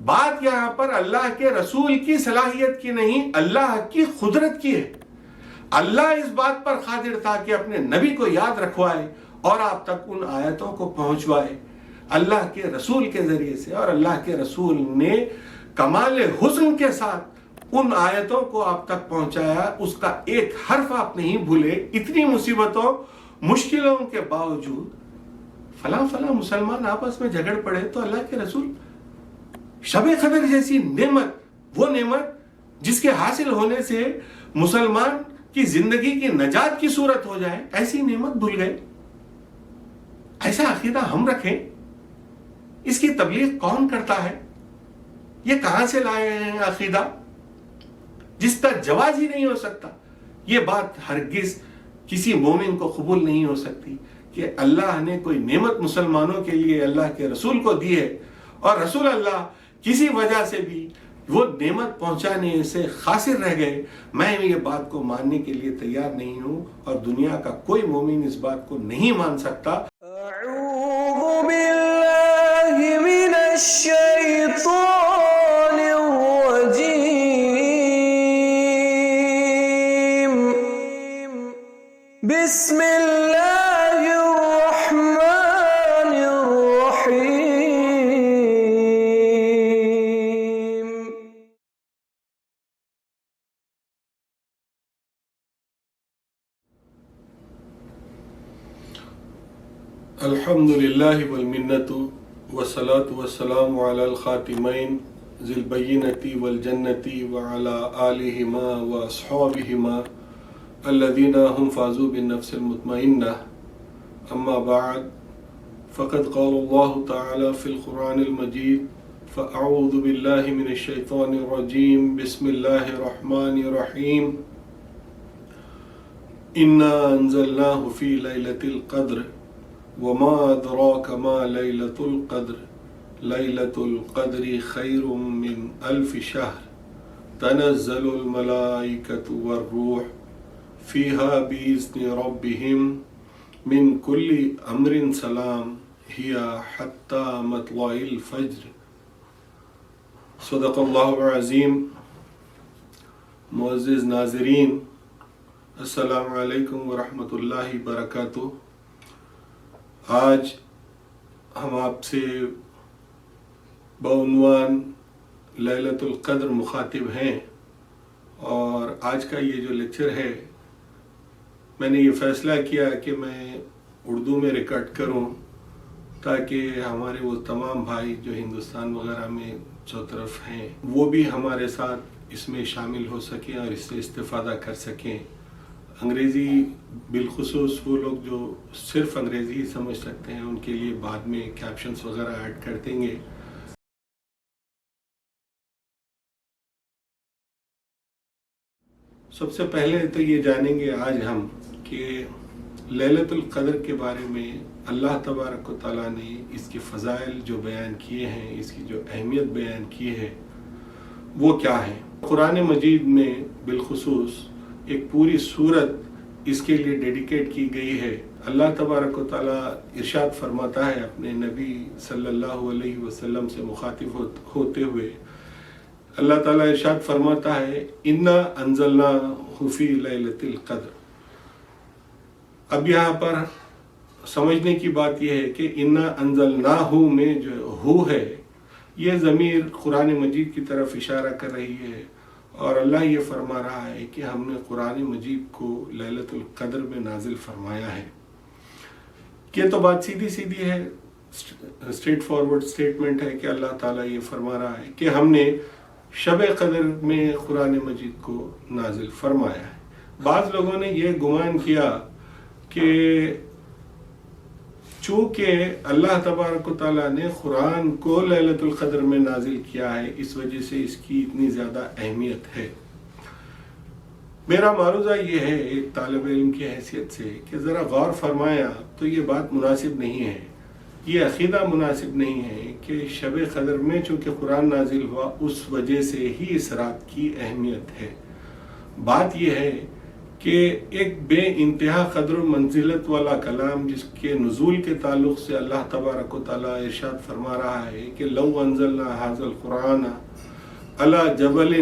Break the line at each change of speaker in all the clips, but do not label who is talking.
بات یہاں پر اللہ کے رسول کی صلاحیت کی نہیں، اللہ کی قدرت کی ہے۔ اللہ اس بات پر قادر تھا کہ اپنے نبی کو یاد رکھوائے اور آپ تک ان آیتوں کو پہنچوائے اللہ کے رسول کے ذریعے سے، اور اللہ کے رسول نے کمال حسن کے ساتھ ان آیتوں کو آپ تک پہنچایا، اس کا ایک حرف آپ نہیں بھولے۔ اتنی مصیبتوں مشکلوں کے باوجود فلاں مسلمان آپس میں جھگڑ پڑے تو اللہ کے رسول شب قدر جیسی نعمت، وہ نعمت جس کے حاصل ہونے سے مسلمان کی زندگی کی نجات کی صورت ہو جائے، ایسی نعمت بھول گئے۔ ایسا عقیدہ ہم رکھیں، اس کی تبلیغ کون کرتا ہے؟ یہ کہاں سے لائے ہیں عقیدہ جس کا جواز ہی نہیں ہو سکتا؟ یہ بات ہرگز کسی مومن کو قبول نہیں ہو سکتی کہ اللہ نے کوئی نعمت مسلمانوں کے لیے اللہ کے رسول کو دی ہے اور رسول اللہ کسی وجہ سے بھی وہ نعمت پہنچانے سے قاصر رہ گئے۔ میں یہ بات کو ماننے کے لیے تیار نہیں ہوں، اور دنیا کا کوئی مومن اس بات کو نہیں مان سکتا۔
اعوذ باللہ من الشیطان الرجیم، بسم اللہ الرحمن الرحیم۔
الحمد للہ والمنت والصلاة والسلام علی الخاتمین ذی البینۃ والجنۃ وعلی آلہما واصحابہما الذین هم فازوا بالنفس المطمئنہ، اما بعد فقد قال اللہ تعالی فی القرآن المجید فاعوذ باللہ من الشیطان الرجیم، بسم اللہ الرحمن الرحیم، انا انزلناہ فی لیلۃ القدر وما ادراک ما لیلۃ القدر لیلۃ القدر خیر من الف شہر تنزل الملائکۃ والروح فیہا بإذن ربہم من کل امر سلام ہی حتی مطلع الفجر۔ صدق اللہ العظیم۔ معزز ناظرین، السلام علیکم ورحمۃ اللہ وبرکاتہ۔ آج ہم آپ سے بعنوان لیلۃ القدر مخاطب ہیں، اور آج کا یہ جو لیکچر ہے میں نے یہ فیصلہ کیا کہ میں اردو میں ریکارڈ کروں تاکہ ہمارے وہ تمام بھائی جو ہندوستان وغیرہ میں چوطرف ہیں وہ بھی ہمارے ساتھ اس میں شامل ہو سکیں اور اس سے استفادہ کر سکیں۔ انگریزی بالخصوص وہ لوگ جو صرف انگریزی ہی سمجھ سکتے ہیں ان کے لیے بعد میں کیپشنز وغیرہ ایڈ کر دیں گے۔ سب سے پہلے تو یہ جانیں گے آج ہم کہ لیلۃ القدر کے بارے میں اللہ تبارک و تعالیٰ نے اس کے فضائل جو بیان کیے ہیں، اس کی جو اہمیت بیان کی ہے وہ کیا ہے۔ قرآن مجید میں بالخصوص ایک پوری سورت اس کے لیے ڈیڈیکیٹ کی گئی ہے۔ اللہ تبارک و تعالیٰ ارشاد فرماتا ہے اپنے نبی صلی اللہ علیہ وسلم سے مخاطب ہوتے ہوئے، اللہ تعالیٰ ارشاد فرماتا ہے انا انزلناہ فی لیلۃ القدر۔ اب یہاں پر سمجھنے کی بات یہ ہے کہ انا انزلناہ میں جو ہو ہے یہ ضمیر قرآن مجید کی طرف اشارہ کر رہی ہے، اور اللہ یہ فرما رہا ہے کہ ہم نے قرآن مجید کو لیلۃ القدر میں نازل فرمایا ہے۔ یہ تو بات سیدھی سیدھی ہے، اسٹریٹ فارورڈ سٹیٹمنٹ ہے کہ اللہ تعالیٰ یہ فرما رہا ہے کہ ہم نے شب قدر میں قرآن مجید کو نازل فرمایا ہے۔ بعض لوگوں نے یہ گمان کیا کہ چونکہ اللہ تبارک و تعالیٰ نے قرآن کو لیلۃ القدر میں نازل کیا ہے اس وجہ سے اس کی اتنی زیادہ اہمیت ہے۔ میرا معروضہ یہ ہے ایک طالب علم کی حیثیت سے کہ ذرا غور فرمایا تو یہ بات مناسب نہیں ہے، یہ عقیدہ مناسب نہیں ہے کہ شب قدر میں چونکہ قرآن نازل ہوا اس وجہ سے ہی اس رات کی اہمیت ہے۔ بات یہ ہے کہ ایک بے انتہا قدر و منزلت والا کلام جس کے نزول کے تعلق سے اللہ تبارک و تعالیٰ ارشاد فرما رہا ہے کہ لو انزلنا ھذا القرآن علی جبل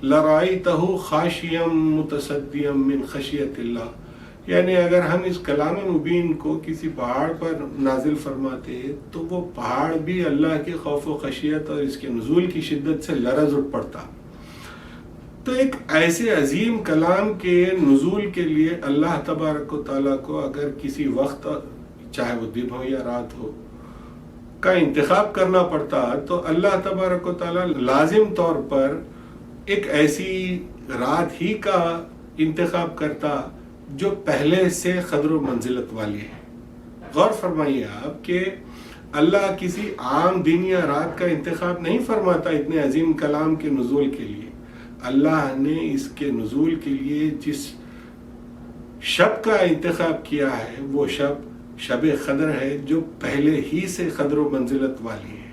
لرأیتہ خاشعا متصدعا من خشیۃ اللہ، یعنی اگر ہم اس کلام مبین کو کسی پہاڑ پر نازل فرماتے تو وہ پہاڑ بھی اللہ کے خوف و خشیت اور اس کے نزول کی شدت سے لرز اٹھ پڑتا۔ تو ایک ایسے عظیم کلام کے نزول کے لیے اللہ تبارک و تعالیٰ کو اگر کسی وقت، چاہے وہ دن ہو یا رات ہو، کا انتخاب کرنا پڑتا تو اللہ تبارک و تعالیٰ لازم طور پر ایک ایسی رات ہی کا انتخاب کرتا جو پہلے سے قدر و منزلت والی ہے۔ غور فرمائیے آپ کہ اللہ کسی عام دن یا رات کا انتخاب نہیں فرماتا اتنے عظیم کلام کے نزول کے لیے۔ اللہ نے اس کے نزول کے لیے جس شب کا انتخاب کیا ہے وہ شب قدر ہے، جو پہلے ہی سے قدر و منزلت والی ہے۔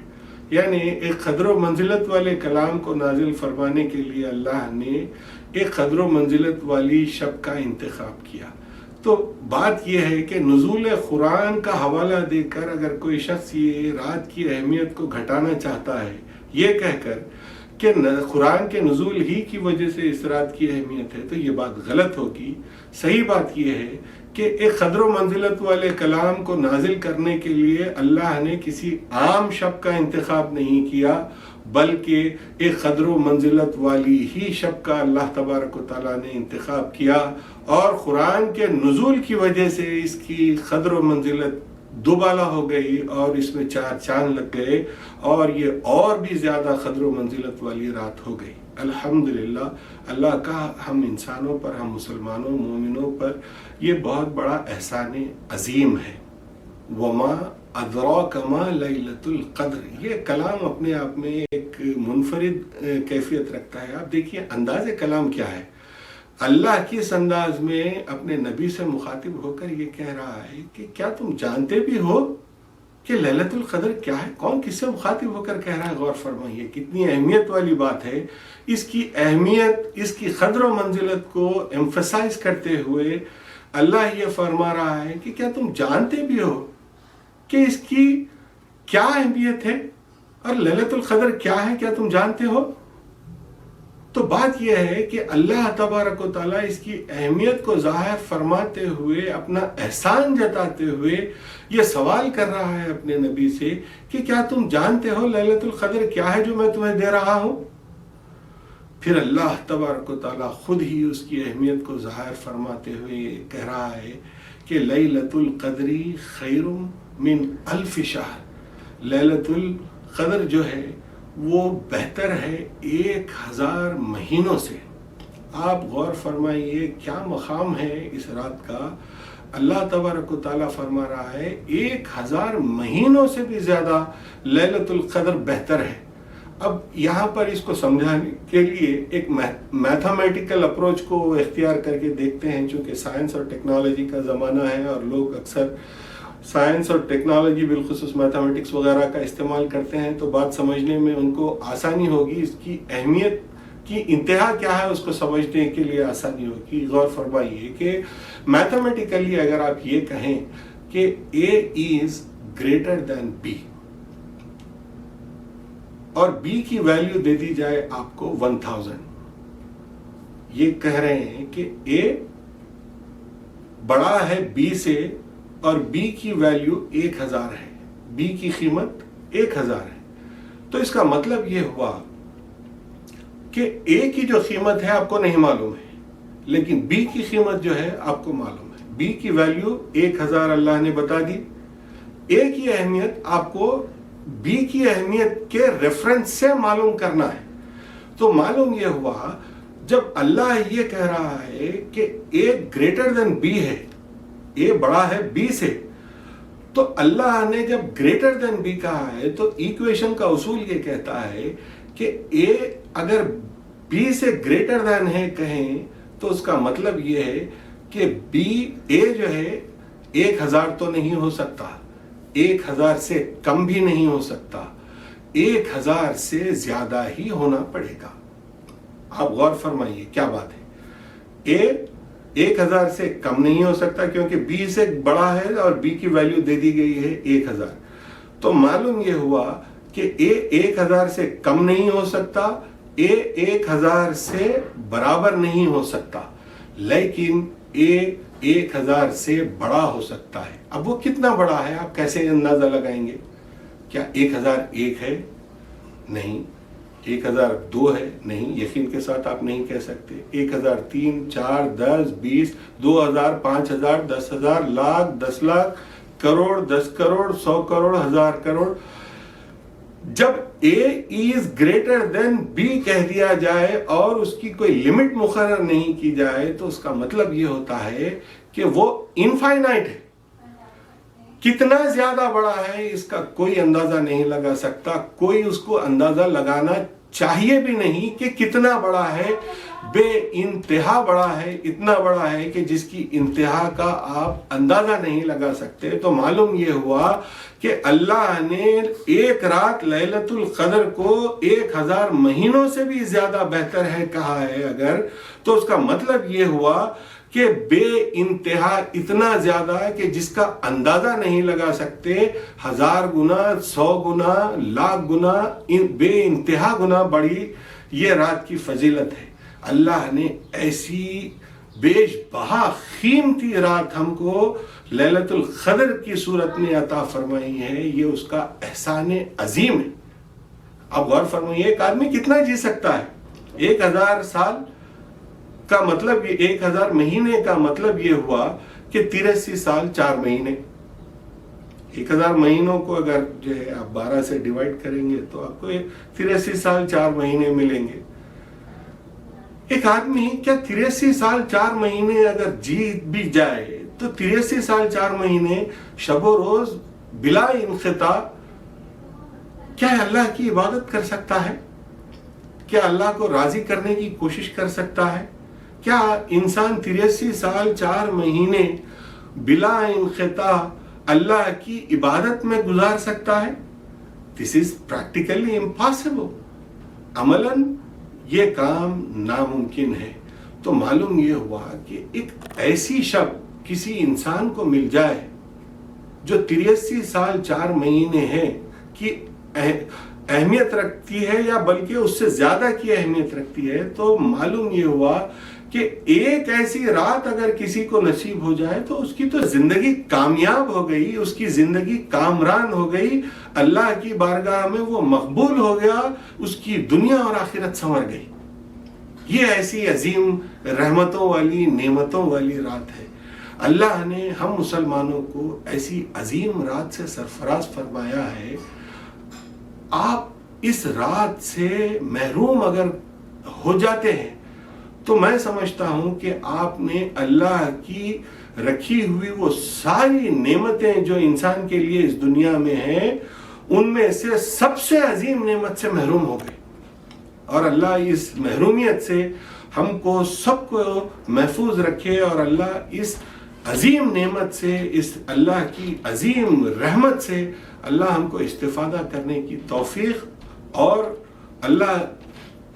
یعنی ایک قدر و منزلت والے کلام کو نازل فرمانے کے لیے اللہ نے ایک قدر و منزلت والی شب کا انتخاب کیا۔ تو بات یہ ہے کہ نزول قرآن کا حوالہ دے کر اگر کوئی شخص یہ رات کی اہمیت کو گھٹانا چاہتا ہے یہ کہہ کر کہ قرآن کے نزول ہی کی وجہ سے اس رات کی اہمیت ہے، تو یہ بات غلط ہوگی۔ صحیح بات یہ ہے کہ ایک قدر و منزلت والے کلام کو نازل کرنے کے لیے اللہ نے کسی عام شب کا انتخاب نہیں کیا، بلکہ ایک قدر و منزلت والی ہی شب کا اللہ تبارک و تعالیٰ نے انتخاب کیا، اور قرآن کے نزول کی وجہ سے اس کی قدر و منزلت دوبالا ہو گئی اور اس میں 4 چاند لگ گئے، اور یہ اور بھی زیادہ قدر و منزلت والی رات ہو گئی۔ الحمدللہ اللہ کا ہم انسانوں پر، ہم مسلمانوں مومنوں پر یہ بہت بڑا احسان عظیم ہے۔ وما ادراک ما لیلۃ القدر، یہ کلام اپنے آپ میں ایک منفرد کیفیت رکھتا ہے۔ آپ دیکھیے انداز کلام کیا ہے، اللہ کی اس انداز میں اپنے نبی سے مخاطب ہو کر یہ کہہ رہا ہے کہ کیا تم جانتے بھی ہو کہ لیلۃ القدر کیا ہے؟ کون کس سے مخاطب ہو کر کہہ رہا ہے؟ غور فرمائیے کتنی اہمیت والی بات ہے۔ اس کی اہمیت، اس کی قدر و منزلت کو ایمفسائز کرتے ہوئے اللہ یہ فرما رہا ہے کہ کیا تم جانتے بھی ہو کہ اس کی کیا اہمیت ہے اور لیلۃ القدر کیا ہے، کیا تم جانتے ہو؟ تو بات یہ ہے کہ اللہ تبارک و تعالیٰ اس کی اہمیت کو ظاہر فرماتے ہوئے، اپنا احسان جتاتے ہوئے یہ سوال کر رہا ہے اپنے نبی سے کہ کیا تم جانتے ہو لیلۃ القدر کیا ہے جو میں تمہیں دے رہا ہوں؟ پھر اللہ تبارک و تعالیٰ خود ہی اس کی اہمیت کو ظاہر فرماتے ہوئے کہہ رہا ہے کہ لیلۃ القدر خیر من 1000 شہر، لیلۃ القدر جو ہے وہ بہتر ہے 1000 مہینوں سے۔ آپ غور فرمائیے کیا مقام ہے اس رات کا۔ اللہ تبارک و تعالیٰ فرما رہا ہے 1000 مہینوں سے بھی زیادہ لیلۃ القدر بہتر ہے۔ اب یہاں پر اس کو سمجھانے کے لیے ایک میتھمیٹیکل اپروچ کو اختیار کر کے دیکھتے ہیں، چونکہ سائنس اور ٹیکنالوجی کا زمانہ ہے اور لوگ اکثر سائنس اور ٹیکنالوجی بالخصوص میتھمیٹکس وغیرہ کا استعمال کرتے ہیں، تو بات سمجھنے میں ان کو آسانی ہوگی، اس کی اہمیت کی انتہا کیا ہے اس کو سمجھنے کے لیے آسانی ہوگی۔ غور فرمائیے کہ میتھمیٹیکلی اگر آپ یہ کہیں کہ A is greater than B اور B کی ویلیو دے دی جائے آپ کو 1000، یہ کہہ رہے ہیں کہ A بڑا ہے B سے اور B کی ویلیو 1000 ہے، B کی قیمت 1000 ہے، تو اس کا مطلب یہ ہوا کہ A کی جو قیمت ہے آپ کو نہیں معلوم ہے، لیکن B کی قیمت جو ہے آپ کو معلوم ہے۔ B کی ویلیو 1000 اللہ نے بتا دی، A کی اہمیت آپ کو B کی اہمیت کے ریفرنس سے معلوم کرنا ہے۔ تو معلوم یہ ہوا جب اللہ یہ کہہ رہا ہے کہ A گریٹر دین B ہے، A بڑا ہے B سے، تو اللہ نے جب گریٹر دین B کہا ہے تو ایکویشن کا اصول یہ کہتا ہے کہ A اگر B سے گریٹر دین ہے کہیں تو اس کا مطلب یہ ہے کہ A جو ہے 1000 تو نہیں ہو سکتا، 1000 سے کم بھی نہیں ہو سکتا، 1000 سے زیادہ ہی ہونا پڑے گا۔ آپ غور فرمائیے کیا بات ہے، A 1000 سے کم نہیں ہو سکتا کیونکہ B سے بڑا ہے اور B کی ویلیو دے دی گئی ہے 1000. تو معلوم یہ ہوا کہ A 1000 سے کم نہیں ہو سکتا, A 1000 سے برابر نہیں ہو سکتا, لیکن A 1000 سے بڑا ہو سکتا ہے. اب وہ کتنا بڑا ہے آپ کیسے اندازہ لگائیں گے؟ کیا 1001 ہے؟ نہیں. 1002 ہے؟ نہیں. یقین کے ساتھ آپ نہیں کہہ سکتے. 1003, 4, 10, 20, 2000, 5000, 10,000, لاکھ, 10 لاکھ, کروڑ, 10 کروڑ, 100 کروڑ, 1000 کروڑ. جب A is greater than B کہہ دیا جائے اور اس کی کوئی لمٹ مقرر نہیں کی جائے تو اس کا مطلب یہ ہوتا ہے کہ وہ انفائنائٹ ہے. کتنا زیادہ بڑا ہے اس کا کوئی اندازہ نہیں لگا سکتا. کوئی اس کو اندازہ لگانا چاہیے بھی نہیں کہ کتنا بڑا ہے. بے انتہا بڑا ہے, اتنا بڑا ہے کہ جس کی انتہا کا آپ اندازہ نہیں لگا سکتے. تو معلوم یہ ہوا کہ اللہ نے ایک رات لیلۃ القدر کو 1000 مہینوں سے بھی زیادہ بہتر ہے کہا ہے اگر, تو اس کا مطلب یہ ہوا کہ بے انتہا اتنا زیادہ ہے کہ جس کا اندازہ نہیں لگا سکتے. 1000 گنا, 100 گنا, لاکھ گنا, بے انتہا گنا بڑی یہ رات کی فضیلت ہے. اللہ نے ایسی بیش بہا قیمتی رات ہم کو لیلۃ القدر کی صورت میں عطا فرمائی ہے. یہ اس کا احسان عظیم ہے. اب غور فرمائیے, ایک آدمی کتنا جی سکتا ہے؟ 1000 سال کا مطلب یہ 1000 مہینے کا مطلب یہ ہوا کہ 83 سال 4 مہینے. 1000 مہینوں کو اگر جو ہے آپ 12 سے ڈیوائڈ کریں گے تو آپ کو 83 سال 4 مہینے ملیں گے. ایک آدمی کیا 83 سال 4 مہینے اگر جیت بھی جائے تو 83 سال 4 مہینے شب و روز بلا انقطاع کیا اللہ کی عبادت کر سکتا ہے؟ کیا اللہ کو راضی کرنے کی کوشش کر سکتا ہے؟ کیا انسان 83 سال 4 مہینے بلا انقطاع اللہ کی عبادت میں گزار سکتا ہے؟ This is practically impossible. عملاً یہ کام ناممکن ہے. تو معلوم یہ ہوا کہ ایک ایسی شب کسی انسان کو مل جائے جو 83 سال 4 مہینے ہے کی اہمیت رکھتی ہے یا بلکہ اس سے زیادہ کی اہمیت رکھتی ہے. تو معلوم یہ ہوا کہ ایک ایسی رات اگر کسی کو نصیب ہو جائے تو اس کی تو زندگی کامیاب ہو گئی, اس کی زندگی کامران ہو گئی, اللہ کی بارگاہ میں وہ مقبول ہو گیا, اس کی دنیا اور آخرت سنور گئی. یہ ایسی عظیم رحمتوں والی نعمتوں والی رات ہے. اللہ نے ہم مسلمانوں کو ایسی عظیم رات سے سرفراز فرمایا ہے. آپ اس رات سے محروم اگر ہو جاتے ہیں تو میں سمجھتا ہوں کہ آپ نے اللہ کی رکھی ہوئی وہ ساری نعمتیں جو انسان کے لیے اس دنیا میں ہیں ان میں سے سب سے عظیم نعمت سے محروم ہو گئے. اور اللہ اس محرومیت سے ہم کو سب کو محفوظ رکھے اور اللہ اس عظیم نعمت سے, اس اللہ کی عظیم رحمت سے اللہ ہم کو استفادہ کرنے کی توفیق اور اللہ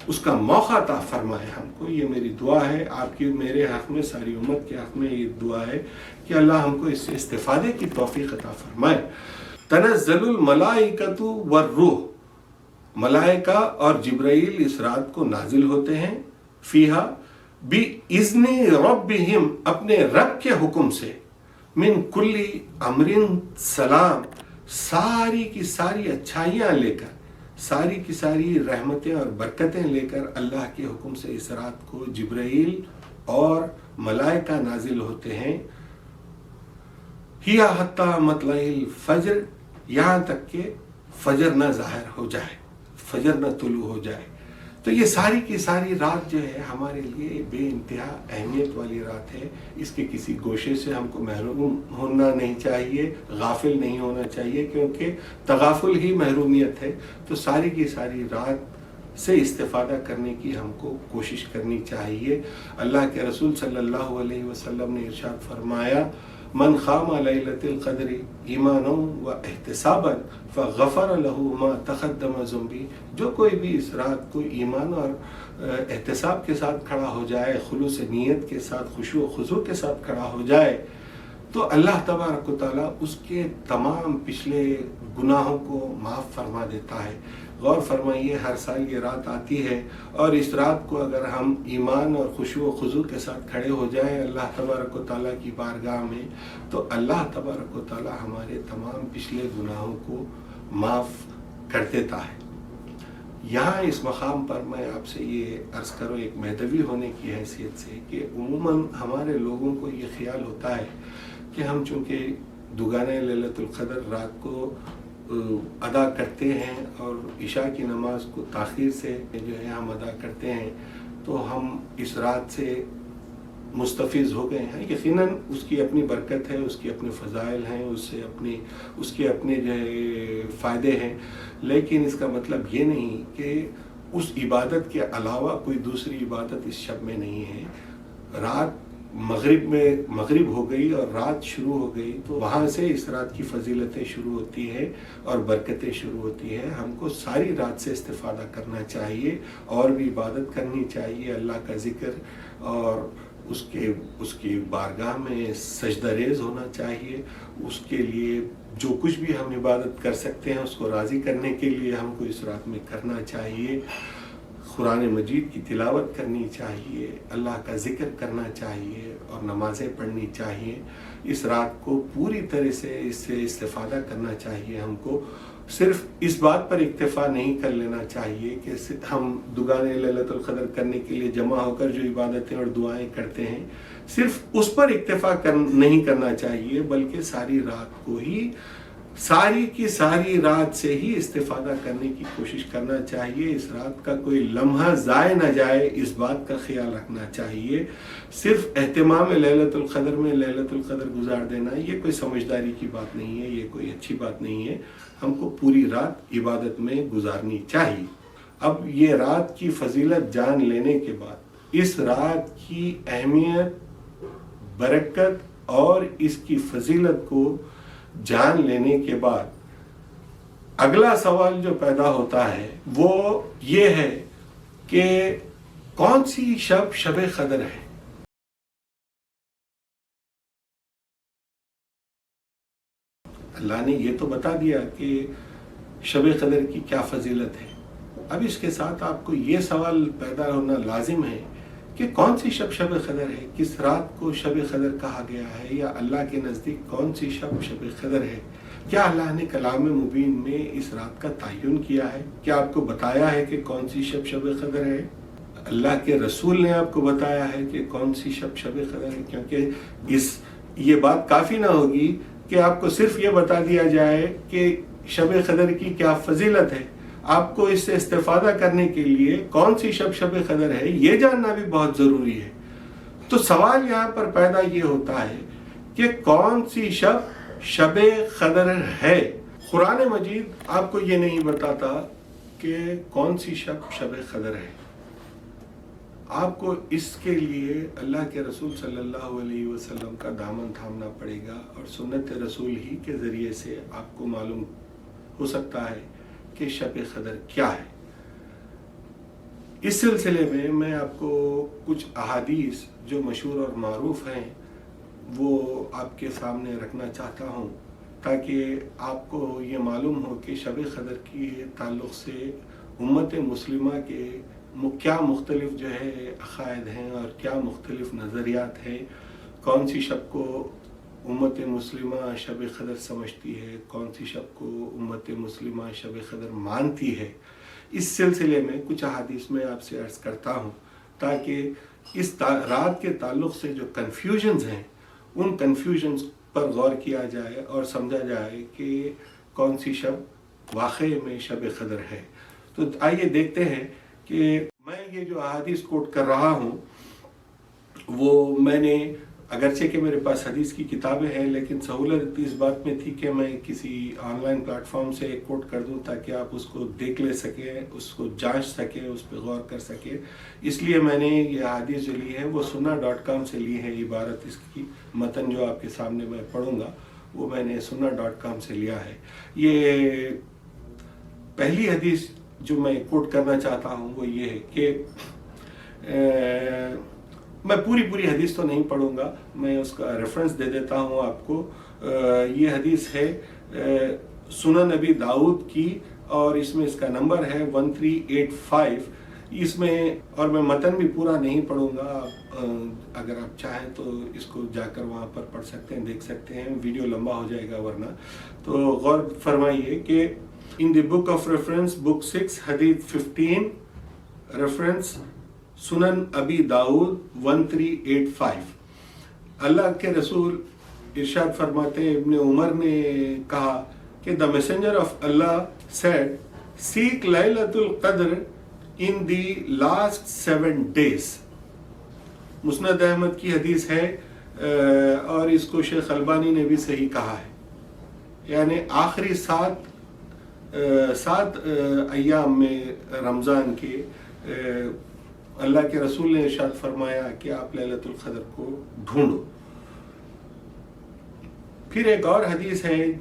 اس کا موقع عطا فرمائے ہم کو. یہ میری دعا ہے آپ کی, میرے حق میں, ساری امت کے حق میں یہ دعا ہے کہ اللہ ہم کو اس سے استفادے کی توفیق عطا فرمائے. تنزل الملائکۃ والروح, ملائکہ اور جبرائیل اس رات کو نازل ہوتے ہیں. فیہا بِإِذْنِ رَبِّهِمْ, اپنے رب کے حکم سے. من کل امر سلام, ساری کی ساری اچھائیاں لے کر, ساری کی ساری رحمتیں اور برکتیں لے کر اللہ کے حکم سے اس رات کو جبرائیل اور ملائکہ نازل ہوتے ہیں. ہیا حتی مطلع الفجر, یہاں تک کہ فجر نہ ظاہر ہو جائے, فجر نہ طلوع ہو جائے. تو یہ ساری کی ساری رات جو ہے ہمارے لیے بے انتہا اہمیت والی رات ہے. اس کے کسی گوشے سے ہم کو محروم ہونا نہیں چاہیے, غافل نہیں ہونا چاہیے, کیونکہ تغافل ہی محرومیت ہے. تو ساری کی ساری رات سے استفادہ کرنے کی ہم کو کوشش کرنی چاہیے. اللہ کے رسول صلی اللہ علیہ وسلم نے ارشاد فرمایا, من خام لیلۃ القدر ایمانا و احتسابا فغفر له ما تقدم ذنبی، جو کوئی بھی اس رات کو ایمان اور احتساب کے ساتھ کھڑا ہو جائے، خلوص نیت کے ساتھ، خشوع و خضوع کے ساتھ کھڑا ہو جائے، تو اللہ تبارک و تعالیٰ اس کے تمام پچھلے گناہوں کو معاف فرما دیتا ہے۔ غور فرمائیے، ہر سال یہ رات آتی ہے، اور اس رات کو اگر ہم ایمان اور خشوع و خضوع کے ساتھ کھڑے ہو جائیں اللہ تبارک و تعالیٰ کی بارگاہ میں، تو اللہ تبارک و تعالیٰ ہمارے تمام پچھلے گناہوں کو معاف کر دیتا ہے۔ یہاں اس مقام پر میں آپ سے یہ عرض کروں ایک مہدوی ہونے کی حیثیت سے کہ عموماً ہمارے لوگوں کو یہ خیال ہوتا ہے کہ ہم چونکہ دوگانہ لیلۃ القدر رات کو ادا کرتے ہیں اور عشاء کی نماز کو تاخیر سے جو ہے ہم ادا کرتے ہیں، تو ہم اس رات سے مستفیض ہو گئے ہیں۔ یقیناً اس کی اپنی برکت ہے، اس کی اپنے فضائل ہیں، اس کے اپنے جو ہے فائدے ہیں، لیکن اس کا مطلب یہ نہیں کہ اس عبادت کے علاوہ کوئی دوسری عبادت اس شب میں نہیں ہے۔ رات مغرب ہو گئی اور رات شروع ہو گئی، تو وہاں سے اس رات کی فضیلتیں شروع ہوتی ہیں اور برکتیں شروع ہوتی ہیں۔ ہم کو ساری رات سے استفادہ کرنا چاہیے، اور بھی عبادت کرنی چاہیے، اللہ کا ذکر اور اس کی بارگاہ میں سجدہ ریز ہونا چاہیے۔ اس کے لیے جو کچھ بھی ہم عبادت کر سکتے ہیں اس کو راضی کرنے کے لیے ہم کو اس رات میں کرنا چاہیے۔ قرآن مجید کی تلاوت کرنی چاہیے، اللہ کا ذکر کرنا چاہیے اور نمازیں پڑھنی چاہیے۔ اس رات کو پوری طرح سے اس سے استفادہ کرنا چاہیے۔ ہم کو صرف اس بات پر اکتفا نہیں کر لینا چاہیے کہ ہم دوگانے لیلۃ القدر کرنے کے لیے جمع ہو کر جو عبادتیں اور دعائیں کرتے ہیں صرف اس پر اکتفا نہیں کرنا چاہیے، بلکہ ساری رات کو ہی ساری کی ساری رات سے ہی استفادہ کرنے کی کوشش کرنا چاہیے۔ اس رات کا کوئی لمحہ ضائع نہ جائے، اس بات کا خیال رکھنا چاہیے۔ صرف اہتمام لیلۃ القدر میں لیلۃ القدر گزار دینا یہ کوئی سمجھداری کی بات نہیں ہے، یہ کوئی اچھی بات نہیں ہے۔ ہم کو پوری رات عبادت میں گزارنی چاہیے۔ اب یہ رات کی فضیلت جان لینے کے بعد، اس رات کی اہمیت، برکت اور اس کی فضیلت کو جان لینے کے بعد اگلا سوال جو پیدا ہوتا ہے وہ یہ ہے کہ کون سی شب قدر ہے؟ اللہ نے یہ تو بتا دیا کہ شب قدر کی کیا فضیلت ہے۔ اب اس کے ساتھ آپ کو یہ سوال پیدا ہونا لازم ہے کہ کون سی شب قدر ہے، کس رات کو شب قدر کہا گیا ہے، یا اللہ کے نزدیک کون سی شب قدر ہے؟ کیا اللہ نے کلام مبین میں اس رات کا تعین کیا ہے؟ کیا آپ کو بتایا ہے کہ کون سی شب قدر ہے؟ اللہ کے رسول نے آپ کو بتایا ہے کہ کون سی شب قدر ہے؟ کیونکہ یہ بات کافی نہ ہوگی کہ آپ کو صرف یہ بتا دیا جائے کہ شب قدر کی کیا فضیلت ہے، آپ کو اس سے استفادہ کرنے کے لیے کون سی شب قدر ہے یہ جاننا بھی بہت ضروری ہے۔ تو سوال یہاں پر پیدا یہ ہوتا ہے کہ کون سی شب قدر ہے؟ قرآن مجید آپ کو یہ نہیں بتاتا کہ کون سی شب قدر ہے۔ آپ کو اس کے لیے اللہ کے رسول صلی اللہ علیہ وسلم کا دامن تھامنا پڑے گا، اور سنت رسول ہی کے ذریعے سے آپ کو معلوم ہو سکتا ہے کہ شب قدر کیا ہے۔ اس سلسلے میں آپ کو کچھ احادیث جو مشہور اور معروف ہیں وہ آپ کے سامنے رکھنا چاہتا ہوں، تاکہ آپ کو یہ معلوم ہو کہ شب قدر کی تعلق سے امت مسلمہ کے کیا مختلف جو ہے عقائد ہیں اور کیا مختلف نظریات ہیں، کون سی شب کو امت مسلمہ شب قدر سمجھتی ہے، کون سی شب کو امت مسلمہ شب قدر مانتی ہے۔ اس سلسلے میں کچھ احادیث میں آپ سے عرض کرتا ہوں تاکہ اس رات کے تعلق سے جو کنفیوژنز ہیں ان کنفیوژنز پر غور کیا جائے اور سمجھا جائے کہ کون سی شب واقعی میں شب قدر ہے۔ تو آئیے دیکھتے ہیں کہ میں یہ جو احادیث کوٹ کر رہا ہوں وہ میں نے اگرچہ کہ میرے پاس حدیث کی کتابیں ہیں، لیکن سہولت اس بات میں تھی کہ میں کسی آن لائن پلیٹ فارم سے کوٹ کر دوں تاکہ آپ اس کو دیکھ لے سکیں، اس کو جانچ سکیں، اس پہ غور کر سکیں۔ اس لیے میں نے یہ حدیث جو لی ہے وہ sunnah.com سے لی ہے۔ عبارت اس کی متن جو آپ کے سامنے میں پڑھوں گا وہ میں نے sunnah.com سے لیا ہے۔ یہ پہلی حدیث جو میں کوٹ کرنا چاہتا ہوں وہ یہ ہے کہ میں پوری حدیث تو نہیں پڑھوں گا، میں اس کا ریفرنس دے دیتا ہوں آپ کو۔ یہ حدیث ہے سنن ابی داؤد کی، اور اس میں اس کا نمبر ہے 1385۔ اس میں، اور میں متن بھی پورا نہیں پڑھوں گا، اگر آپ چاہیں تو اس کو جا کر وہاں پر پڑھ سکتے ہیں، دیکھ سکتے ہیں، ویڈیو لمبا ہو جائے گا ورنہ۔ تو غور فرمائیے کہ ان دی بک آف ریفرنس، بک 6 حدیث 15، ریفرنس سنن ابی داؤد 1385۔ اللہ کے رسول ارشاد فرماتے ہیں، ابن عمر نے کہا کہ the messenger of Allah said, seek لیلۃ القدر in the last 7 days۔ مسند احمد کی حدیث ہے، اور اس کو شیخ البانی نے بھی صحیح کہا ہے، یعنی آخری 7 ایام میں رمضان کے اللہ کے رسول نے ارشاد فرمایا کہ آپ لیلۃ القدر کو ڈھونڈو۔ پھر ایک اور حدیث ہے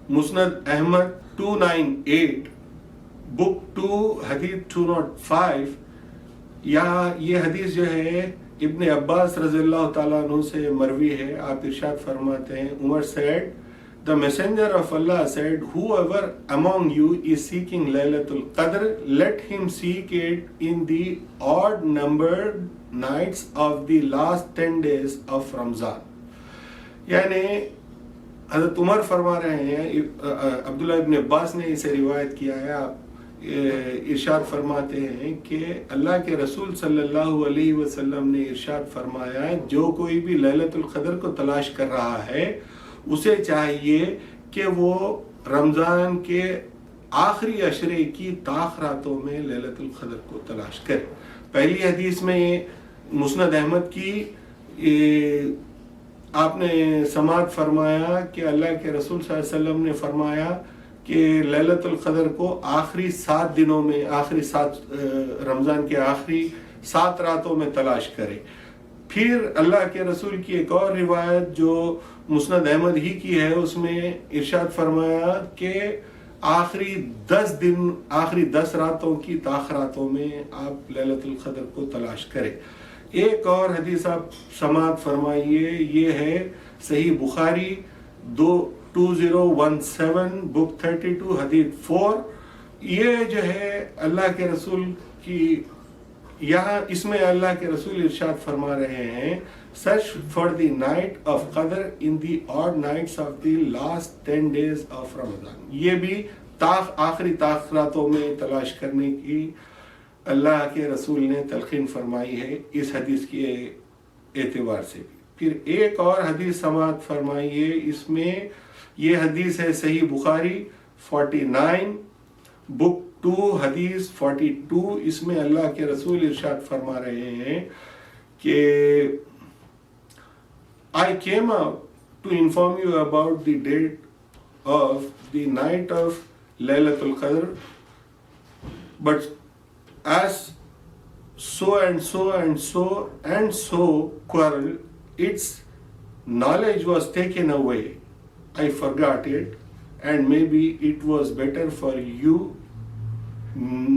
مسند احمد 298، بک 2 حدیث 205۔ یہ حدیث جو ہے ابن عباس رضی اللہ تعالیٰ عنہ سے مروی ہے۔ آپ ارشاد فرماتے ہیں، عمر said, the messenger of Allah said, whoever among you is seeking Laylatul Qadr, let him seek it in the odd numbered nights of the last 10 days of Ramzan۔ یعنی حضرت عمر فرما رہے ہیں، عبداللہ ابن عباس نے اسے روایت کیا ہے، آپ ارشاد فرماتے ہیں کہ اللہ کے رسول صلی اللہ علیہ وسلم نے ارشاد فرمایا، جو کوئی بھی لیلۃ القدر کو تلاش کر رہا ہے اسے چاہیے کہ وہ رمضان کے آخری عشرے کی طاق راتوں میں لیلۃ القدر کو تلاش کرے۔ پہلی حدیث میں مسند احمد کی آپ نے سماعت فرمایا کہ اللہ کے رسول صلی اللہ علیہ وسلم نے فرمایا کہ لیلۃ القدر کو آخری 7 دنوں میں، آخری 7 رمضان کے آخری 7 راتوں میں تلاش کرے۔ پھر اللہ کے رسول کی ایک اور روایت جو مسند احمد ہی کی ہے، اس میں ارشاد فرمایا کہ آخری 10 راتوں کی تاخراتوں میں آپ لیلۃ القدر کو تلاش کریں۔ ایک اور حدیث آپ سماعت فرمائیے، یہ ہے صحیح بخاری 2017، بک 32 حدیث 4۔ یہ جو ہے اللہ کے رسول کی، یہاں اس میں اللہ کے رسول ارشاد فرما رہے ہیں، search for the night of Qadr in the odd nights of the last 10 days of Ramadan۔ یہ بھی آخری راتوں میں تلاش کرنے کی اللہ کے رسول نے تلقین فرمائی ہے، اس حدیث کے اعتبار سے بھی۔ پھر ایک اور حدیث سماعت فرمائیے، اس میں یہ حدیث ہے صحیح بخاری 49، بک 2 حدیث 42۔ اس میں اللہ کے رسول ارشاد فرما رہے ہیں کہ I came up to inform you about the date of the night of Laylatul Qadr, but as so and so and so and so quarrel, its knowledge was taken away. I forgot it, and maybe it was better for you.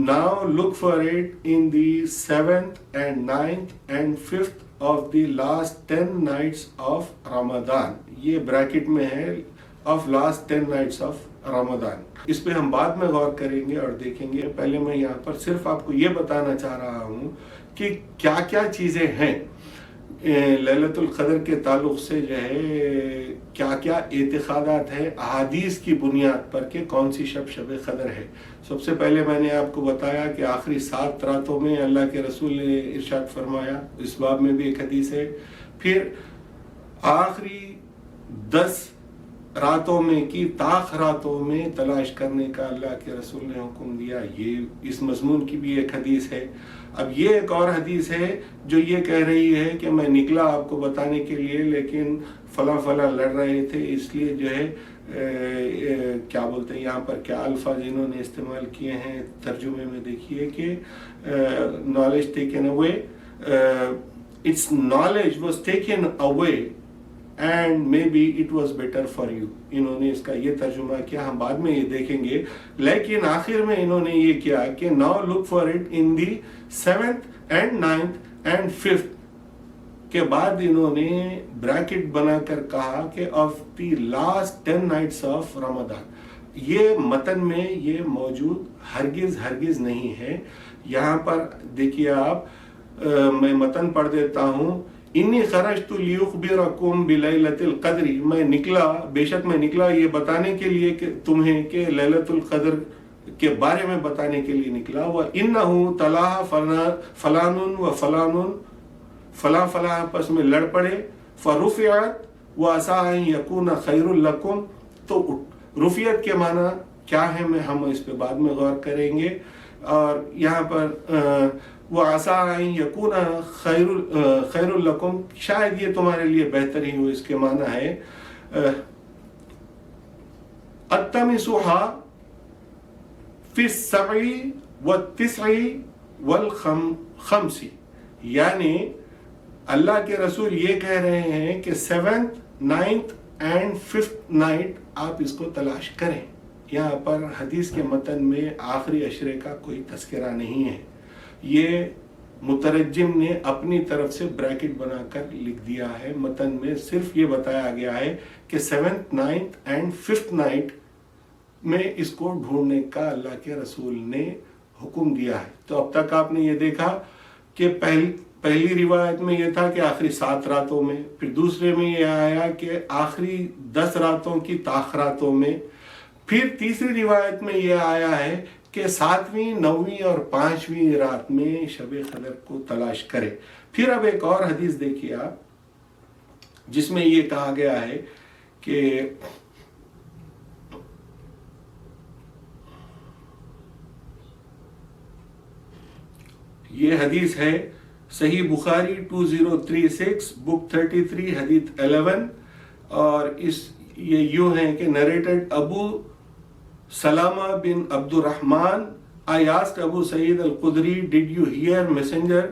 Now look for it in the 7th and 9th and 5th of the last 10 nights of Ramadan۔ یہ bracket میں ہے of last 10 nights of Ramadan۔ اس پہ ہم بعد میں غور کریں گے اور دیکھیں گے۔ پہلے میں یہاں پر صرف آپ کو یہ بتانا چاہ رہا ہوں کہ کیا کیا چیزیں ہیں لیلۃ القدر کے تعلق سے، جو ہے کیا کیا اعتقادات ہیں احادیث کی بنیاد پر کہ کون سی شب قدر ہے۔ سب سے پہلے میں نے آپ کو بتایا کہ آخری 7 راتوں میں اللہ کے رسول نے ارشاد فرمایا، اس باب میں بھی ایک حدیث ہے۔ پھر آخری 10 راتوں میں کی تاخ راتوں میں تلاش کرنے کا اللہ کے رسول نے حکم دیا. یہ اس مضمون کی بھی ایک حدیث ہے. اب یہ ایک اور حدیث ہے جو یہ کہہ رہی ہے کہ میں نکلا آپ کو بتانے کے لیے، لیکن فلاں فلاں لڑ رہے تھے، اس لیے جو ہے کیا بولتے ہیں یہاں پر کیا الفاظ انہوں نے استعمال کیے ہیں ترجمے میں دیکھیے کہ knowledge taken away, its knowledge was taken away and maybe it was better for you. انہوں نے اس کا یہ ترجمہ کیا، ہم بعد میں یہ دیکھیں گے، لیکن آخر میں انہوں نے یہ کیا کہ now look for it in the 7th and 9th and 5th کے بعد انہوں نے بریکٹ بنا کر کہا کہ of the last 10 nights of Ramadan. یہ متن میں یہ موجود ہرگز نہیں ہے. یہاں پر دیکھیے آپ، میں متن پڑھ دیتا ہوں. انی خرجت لیخبرکم بلیلۃ القدر، میں نکلا، بے شک میں نکلا یہ بتانے کے لیے کہ تمہیں کہ لیلۃ القدر کے بارے میں بتانے کے لیے نکلا. وَإِنَّهُ تَلَاهَا فَلَانٌ وَفَلَانٌ، فلاں فلاں آپس میں لڑ پڑے. فَرُفِعَتْ وَعَسَىٰ أَن يَكُونَ خَيْرٌ لَكُمْ، تو رفیت کے معنی کیا ہے ہم اس پہ بعد میں غور کریں گے. اور یہاں پر وَعَسَىٰ أَن يَكُونَ خَيْرٌ لَكُمْ، شاید یہ تمہارے لیے بہتر ہی ہو. اس کے معنی ہے التمسوها فی السبع والتسع والخمس، یعنی اللہ کے رسول یہ کہہ رہے ہیں کہ 7th 9th and 5th night آپ اس کو تلاش کریں. یہاں پر حدیث کے متن میں آخری عشرے کا کوئی تذکرہ نہیں ہے. یہ مترجم نے اپنی طرف سے بریکٹ بنا کر لکھ دیا ہے. متن میں صرف یہ بتایا گیا ہے کہ 7th 9th and 5th night میں اس کو ڈھونڈنے کا اللہ کے رسول نے حکم دیا ہے. تو اب تک آپ نے یہ دیکھا کہ پہلی روایت میں یہ تھا کہ آخری 7 راتوں میں، پھر دوسرے میں یہ آیا کہ آخری 10 راتوں کی تاخراتوں میں، پھر تیسری روایت میں یہ آیا ہے کہ 7ویں 9ویں اور 5ویں رات میں شب قدر کو تلاش کرے. پھر اب ایک اور حدیث دیکھیے آپ جس میں یہ کہا گیا ہے کہ یہ حدیث ہے صحیح بخاری 2036 بک 33 حدیث 11، اور یہ یوں ہے کہ نریٹڈ ابو سلامہ بن عبد الرحمن. I asked Abu Sa'id al-Khudri, did you hear messenger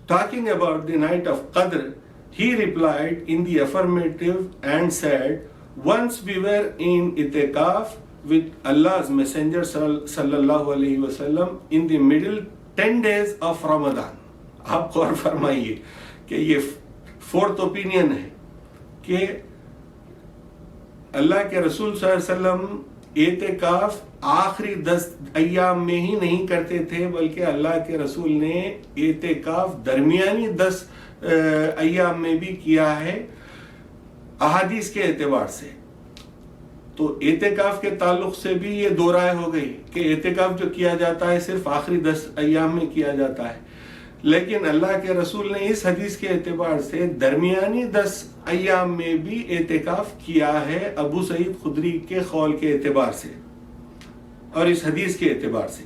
talking about the night of Qadr? He replied in the affirmative and said, once we were in itikaf with Allah's messenger sallallahu alayhi wa sallam in the middle 10 days of Ramadan. آپ غور فرمائیے کہ یہ 4th opinion ہے کہ اللہ کے رسول صلی اللہ علیہ وسلم اعتکاف آخری 10 ایام میں ہی نہیں کرتے تھے، بلکہ اللہ کے رسول نے اعتکاف درمیانی 10 ایام میں بھی کیا ہے احادیث کے اعتبار سے. تو اعتکاف کے تعلق سے بھی یہ دو رائے ہو گئی کہ اعتکاف جو کیا جاتا ہے صرف آخری 10 ایام میں کیا جاتا ہے، لیکن اللہ کے رسول نے اس حدیث کے اعتبار سے درمیانی 10 ایام میں بھی اعتکاف کیا ہے ابو سعید خدری کے قول کے اعتبار سے اور اس حدیث کے اعتبار سے.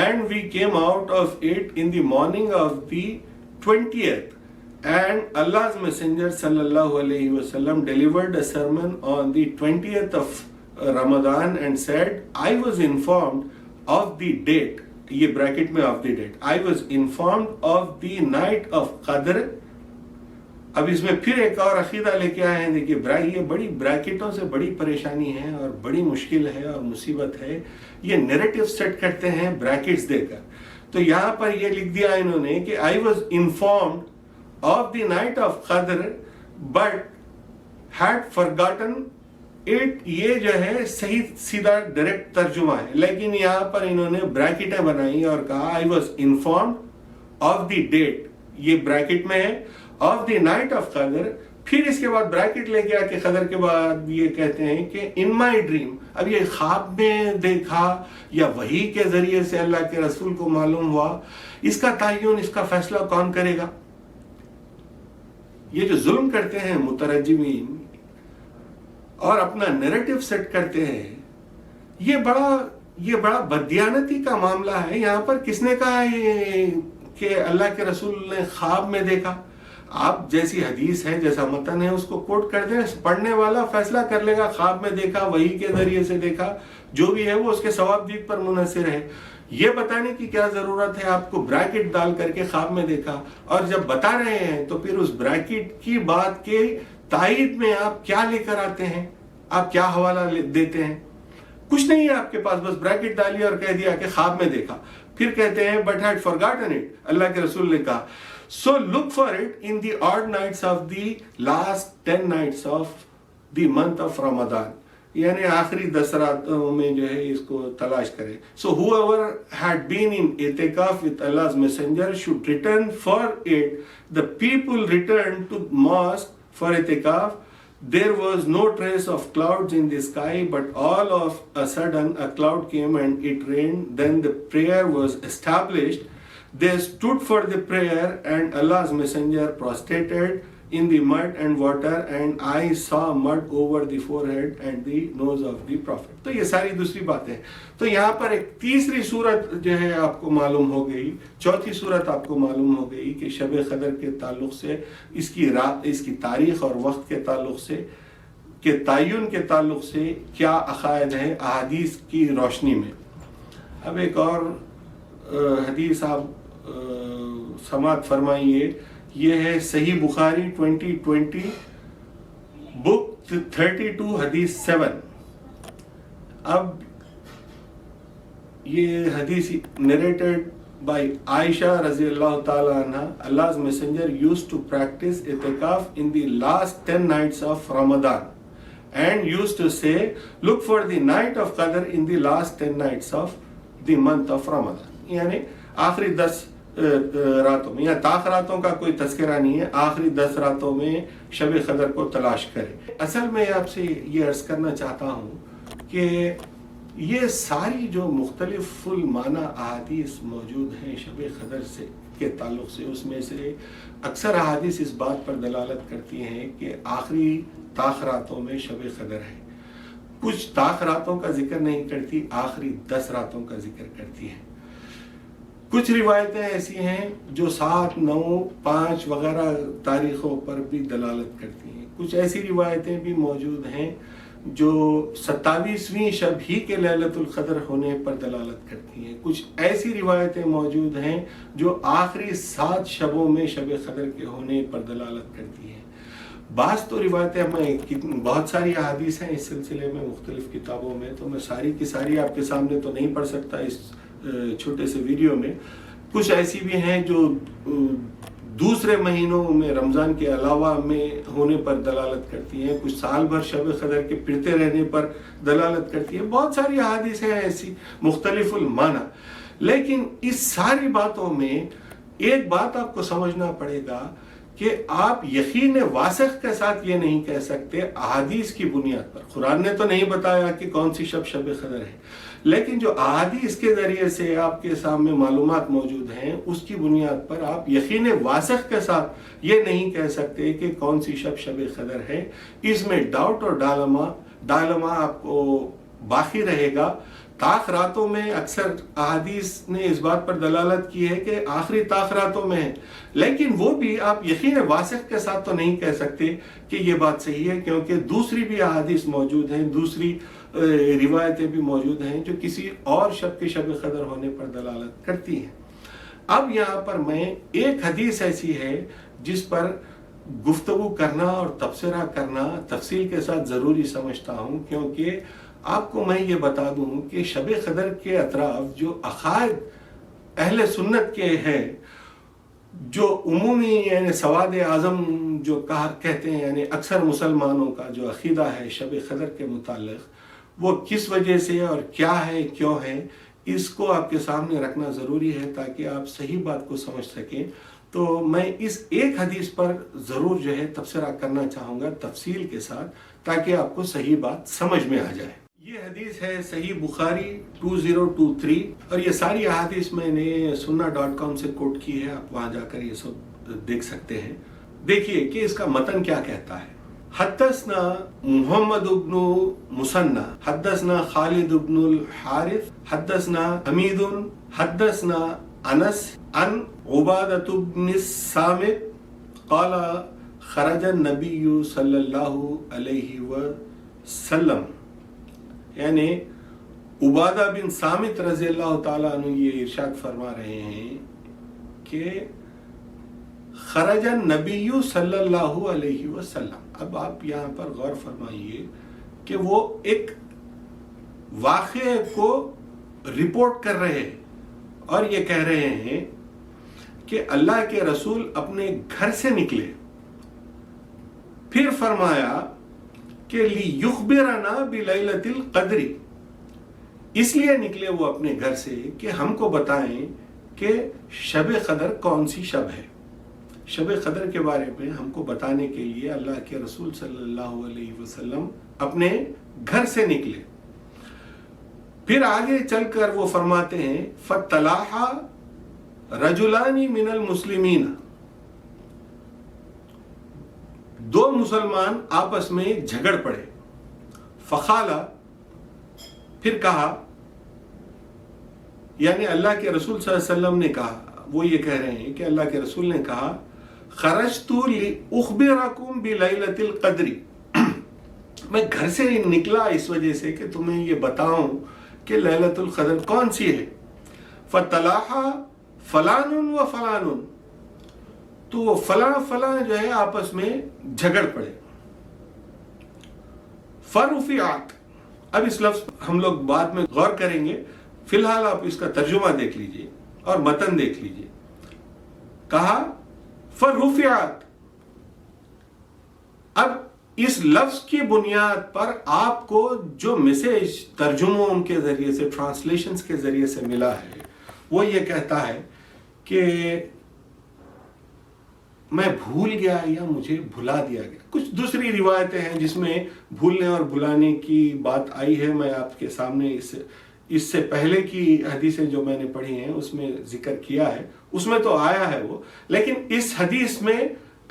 And we came out of it in the morning of the 20th, and Allah's Messenger sallallahu alayhi wa sallam delivered a sermon on the 20th of Ramadan and said, I was informed of the date, یہ bracket میں of the date, I was informed of the night of Qadr. اب اس میں پھر ایک اور عقیدہ لے کے آئے ہیں. دیکھیے یہ بڑی بریکٹوں سے بڑی پریشانی ہے اور بڑی مشکل ہے اور مصیبت ہے. یہ نیریٹو سیٹ کرتے ہیں بریکٹس دے کر. تو یہاں پر یہ لکھ دیا انہوں نے کہ I was informed of the night of Qadr but had forgotten it. یہ جو ہے صحیح سیدھا ڈائریکٹ ترجمہ ہے، لیکن یہاں پر انہوں نے بریکٹیں بنائی اور کہا I was informed of the date، یہ بریکٹ میں ہے، of the night of Qadr پھر اس کے بعد بریکٹ لے کے آ کے قدر کے بعد یہ کہتے ہیں کہ ان مائی ڈریم. اب یہ خواب میں دیکھا یا وحی کے ذریعے سے اللہ کے رسول کو معلوم ہوا، اس کا تعین، اس کا فیصلہ کون کرے گا؟ یہ جو ظلم کرتے ہیں مترجمین اور اپنا نیریٹو سیٹ کرتے ہیں، یہ بڑا بددیانتی کا معاملہ ہے. یہاں پر کس نے کہا یہ کہ اللہ کے رسول نے خواب میں دیکھا؟ آپ جیسی حدیث ہے، جیسا متن ہے، اس کو کوٹ کر دیں، پڑھنے والا فیصلہ کر لے گا. خواب میں دیکھا، وحی کے ذریعے سے دیکھا، جو بھی ہے وہ اس کے ثواب دید پر منحصر ہے. یہ بتانے کی کیا ضرورت ہے آپ کو بریکٹ ڈال کر کے خواب میں دیکھا؟ اور جب بتا رہے ہیں تو پھر اس بریکٹ کی بات کے تائید میں آپ کیا لے کر آتے ہیں؟ آپ کیا حوالہ دیتے ہیں؟ کچھ نہیں ہے آپ کے پاس، بس بریکٹ ڈالی اور کہہ دیا کہ خواب میں دیکھا. پھر کہتے ہیں بٹ ہیڈ فارگاٹن اٹ، اللہ کے رسول نے کہا so look for it in the odd nights of the last 10 nights of the month of Ramadan. یعنی آخری 10 راتوں میں جو ہے اس کو تلاش کرے. So whoever had been in اعتکاف with Allah's messenger should return for it. The people returned to mosque for اعتکاف. There was no trace of clouds in the sky, but all of a sudden a cloud came and it rained. Then the prayer was established. They stood for the prayer and Allah's messenger prostrated in the mud and water, and I saw mud over the forehead and the nose of the prophet. تو یہ ساری دوسری باتیں. تو یہاں پر ایک تیسری صورت جو ہے آپ کو معلوم ہو گئی، چوتھی صورت آپ کو معلوم ہو گئی کہ شب قدر کے تعلق سے، اس کی رات، اس کی تاریخ اور وقت کے تعلق سے، کہ تعین کے تعلق سے کیا عقائد ہیں احادیث کی روشنی میں. اب ایک اور حدیث آپ سماعت فرمائیے. یہ ہے صحیح بخاری 2020 بک 32 حدیث 7. اب یہ حدیث narrated by عائشہ رضی اللہ تعالی عنہ. Allah's messenger used to practice اعتکاف in the last 10 nights of Ramadan and used to say look for the night of Qadr in the last 10 nights of the month of Ramadan. یعنی آخری 10 راتوں میں، یا تاخراتوں کا کوئی تذکرہ نہیں ہے، آخری 10 راتوں میں شب قدر کو تلاش کریں. اصل میں آپ سے یہ عرض کرنا چاہتا ہوں کہ یہ ساری جو مختلف المعنی احادیث موجود ہیں شب قدر سے کے تعلق سے، اس میں سے اکثر احادیث اس بات پر دلالت کرتی ہیں کہ آخری تاخراتوں میں شب قدر ہے. کچھ تاخراتوں کا ذکر نہیں کرتی، آخری 10 راتوں کا ذکر کرتی ہے. کچھ روایتیں ایسی ہیں جو 7، 9، 5 وغیرہ تاریخوں پر بھی دلالت کرتی ہیں. کچھ ایسی روایتیں بھی موجود ہیں جو 27ویں شب ہی کے لیلۃ القدر ہونے پر دلالت کرتی ہیں. کچھ ایسی روایتیں موجود ہیں جو آخری 7 شبوں میں شب قدر کے ہونے پر دلالت کرتی ہیں. بعض تو روایتیں ہمیں بہت ساری احادیث ہیں اس سلسلے میں مختلف کتابوں میں، تو میں ساری کی ساری آپ کے سامنے تو نہیں پڑھ سکتا اس چھوٹے سے ویڈیو میں. کچھ ایسی بھی ہیں جو دوسرے مہینوں میں رمضان کے علاوہ میں ہونے پر دلالت کرتی ہیں. کچھ سال بھر شب قدر کے پھرتے رہنے پر دلالت کرتی ہیں. بہت ساری احادیث ہیں ایسی مختلف المعنی. لیکن اس ساری باتوں میں ایک بات آپ کو سمجھنا پڑے گا کہ آپ یقین واسق کے ساتھ یہ نہیں کہہ سکتے احادیث کی بنیاد پر. قرآن نے تو نہیں بتایا کہ کون سی شب قدر ہے، لیکن جو احادیث کے ذریعے سے آپ کے سامنے معلومات موجود ہیں اس کی بنیاد پر آپ یقین واسق کے ساتھ یہ نہیں کہہ سکتے کہ کون سی شب قدر ہے. اس میں ڈاؤٹ اور ڈائلما آپ کو باقی رہے گا. تاخراتوں میں اکثر احادیث نے اس بات پر دلالت کی ہے کہ آخری تاخراتوں میں ہے، لیکن وہ بھی آپ یقین واسق کے ساتھ تو نہیں کہہ سکتے کہ یہ بات صحیح ہے، کیونکہ دوسری بھی احادیث موجود ہیں، دوسری روایتیں بھی موجود ہیں جو کسی اور شب کے شب قدر ہونے پر دلالت کرتی ہیں. اب یہاں پر میں ایک حدیث ایسی ہے جس پر گفتگو کرنا اور تبصرہ کرنا تفصیل کے ساتھ ضروری سمجھتا ہوں، کیونکہ آپ کو میں یہ بتا دوں کہ شب قدر کے اطراف جو عقائد اہل سنت کے ہیں، جو عمومی یعنی سواد اعظم جو کہتے ہیں، یعنی اکثر مسلمانوں کا جو عقیدہ ہے شب قدر کے متعلق، وہ کس وجہ سے اور کیا ہے، کیوں ہے، اس کو آپ کے سامنے رکھنا ضروری ہے تاکہ آپ صحیح بات کو سمجھ سکیں. تو میں اس ایک حدیث پر ضرور جو ہے تبصرہ کرنا چاہوں گا تفصیل کے ساتھ، تاکہ آپ کو صحیح بات سمجھ میں آ جائے۔ یہ حدیث ہے صحیح بخاری 2023، اور یہ ساری احادیث میں نے sunna.com سے کوٹ کی ہے، آپ وہاں جا کر یہ سب دیکھ سکتے ہیں۔ دیکھیے کہ اس کا متن کیا کہتا ہے۔ حدثنا محمد بن مسنہ حدثنا خالد بن الحارث حدثنا حمید حدثنا انس عن عبادۃ بن الصامت قال خرج النبی صلی اللہ علیہ وسلم، یعنی عبادہ بن صامت رضی اللہ تعالیٰ عنہ یہ ارشاد فرما رہے ہیں کہ خرج النبی صلی اللہ علیہ وسلم۔ اب آپ یہاں پر غور فرمائیے کہ وہ ایک واقعے کو رپورٹ کر رہے ہیں اور یہ کہہ رہے ہیں کہ اللہ کے رسول اپنے گھر سے نکلے، پھر فرمایا کہ لِيُخْبِرَنَا بِلَيْلَةِ الْقَدْرِ، اس لیے نکلے وہ اپنے گھر سے کہ ہم کو بتائیں کہ شب قدر کون سی شب ہے۔ شب قدر کے بارے میں ہم کو بتانے کے لیے اللہ کے رسول صلی اللہ علیہ وسلم اپنے گھر سے نکلے۔ پھر آگے چل کر وہ فرماتے ہیں فَتَّلَاحَ رَجُلَانِ مِنَ الْمُسْلِمِينَ، دو مسلمان آپس میں جھگڑ پڑے۔ فَقَالَ، پھر کہا، یعنی اللہ کے رسول صلی اللہ علیہ وسلم نے کہا، وہ یہ کہہ رہے ہیں کہ اللہ کے رسول نے کہا خرجت لأخبرکم بلیلۃ القدر، میں گھر سے نکلا اس وجہ سے کہ تمہیں یہ بتاؤں کہ لیلۃ القدر کون سی ہے۔ فطلع فلان و فلان، تو وہ فلاں فلاں جو ہے آپس میں جھگڑ پڑے۔ فرفعت، اب اس لفظ ہم لوگ بعد میں غور کریں گے، فی الحال آپ اس کا ترجمہ دیکھ لیجئے اور متن دیکھ لیجئے۔ کہا فرفعت، اب اس لفظ کی بنیاد پر آپ کو جو میسج ترجموں کے ذریعے سے، ٹرانسلیشنز کے ذریعے سے ملا ہے، وہ یہ کہتا ہے کہ میں بھول گیا یا مجھے بھلا دیا گیا۔ کچھ دوسری روایتیں ہیں جس میں بھولنے اور بھلانے کی بات آئی ہے، میں آپ کے سامنے اس سے پہلے کی حدیثیں جو میں نے پڑھی ہیں اس میں ذکر کیا ہے، اس میں تو آیا ہے وہ، لیکن اس حدیث میں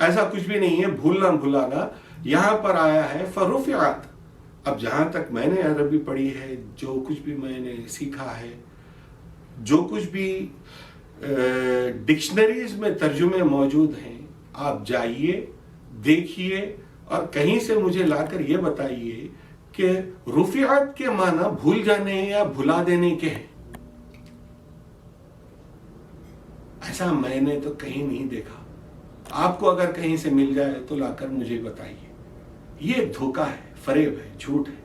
ایسا کچھ بھی نہیں ہے بھولنا بھلانا۔ یہاں پر آیا ہے فرفعت۔ اب جہاں تک میں نے عربی پڑھی ہے، جو کچھ بھی میں نے سیکھا ہے، جو کچھ بھی ڈکشنریز میں ترجمے موجود ہیں، آپ جائیے دیکھیے اور کہیں سے مجھے لا کر یہ بتائیے کہ رفعت کے معنی بھول جانے یا بھلا دینے کے ہیں۔ ایسا میں نے تو کہیں نہیں دیکھا، آپ کو اگر کہیں سے مل جائے تو لا کر مجھے بتائیے۔ یہ ایک دھوکہ ہے، فریب ہے، جھوٹ ہے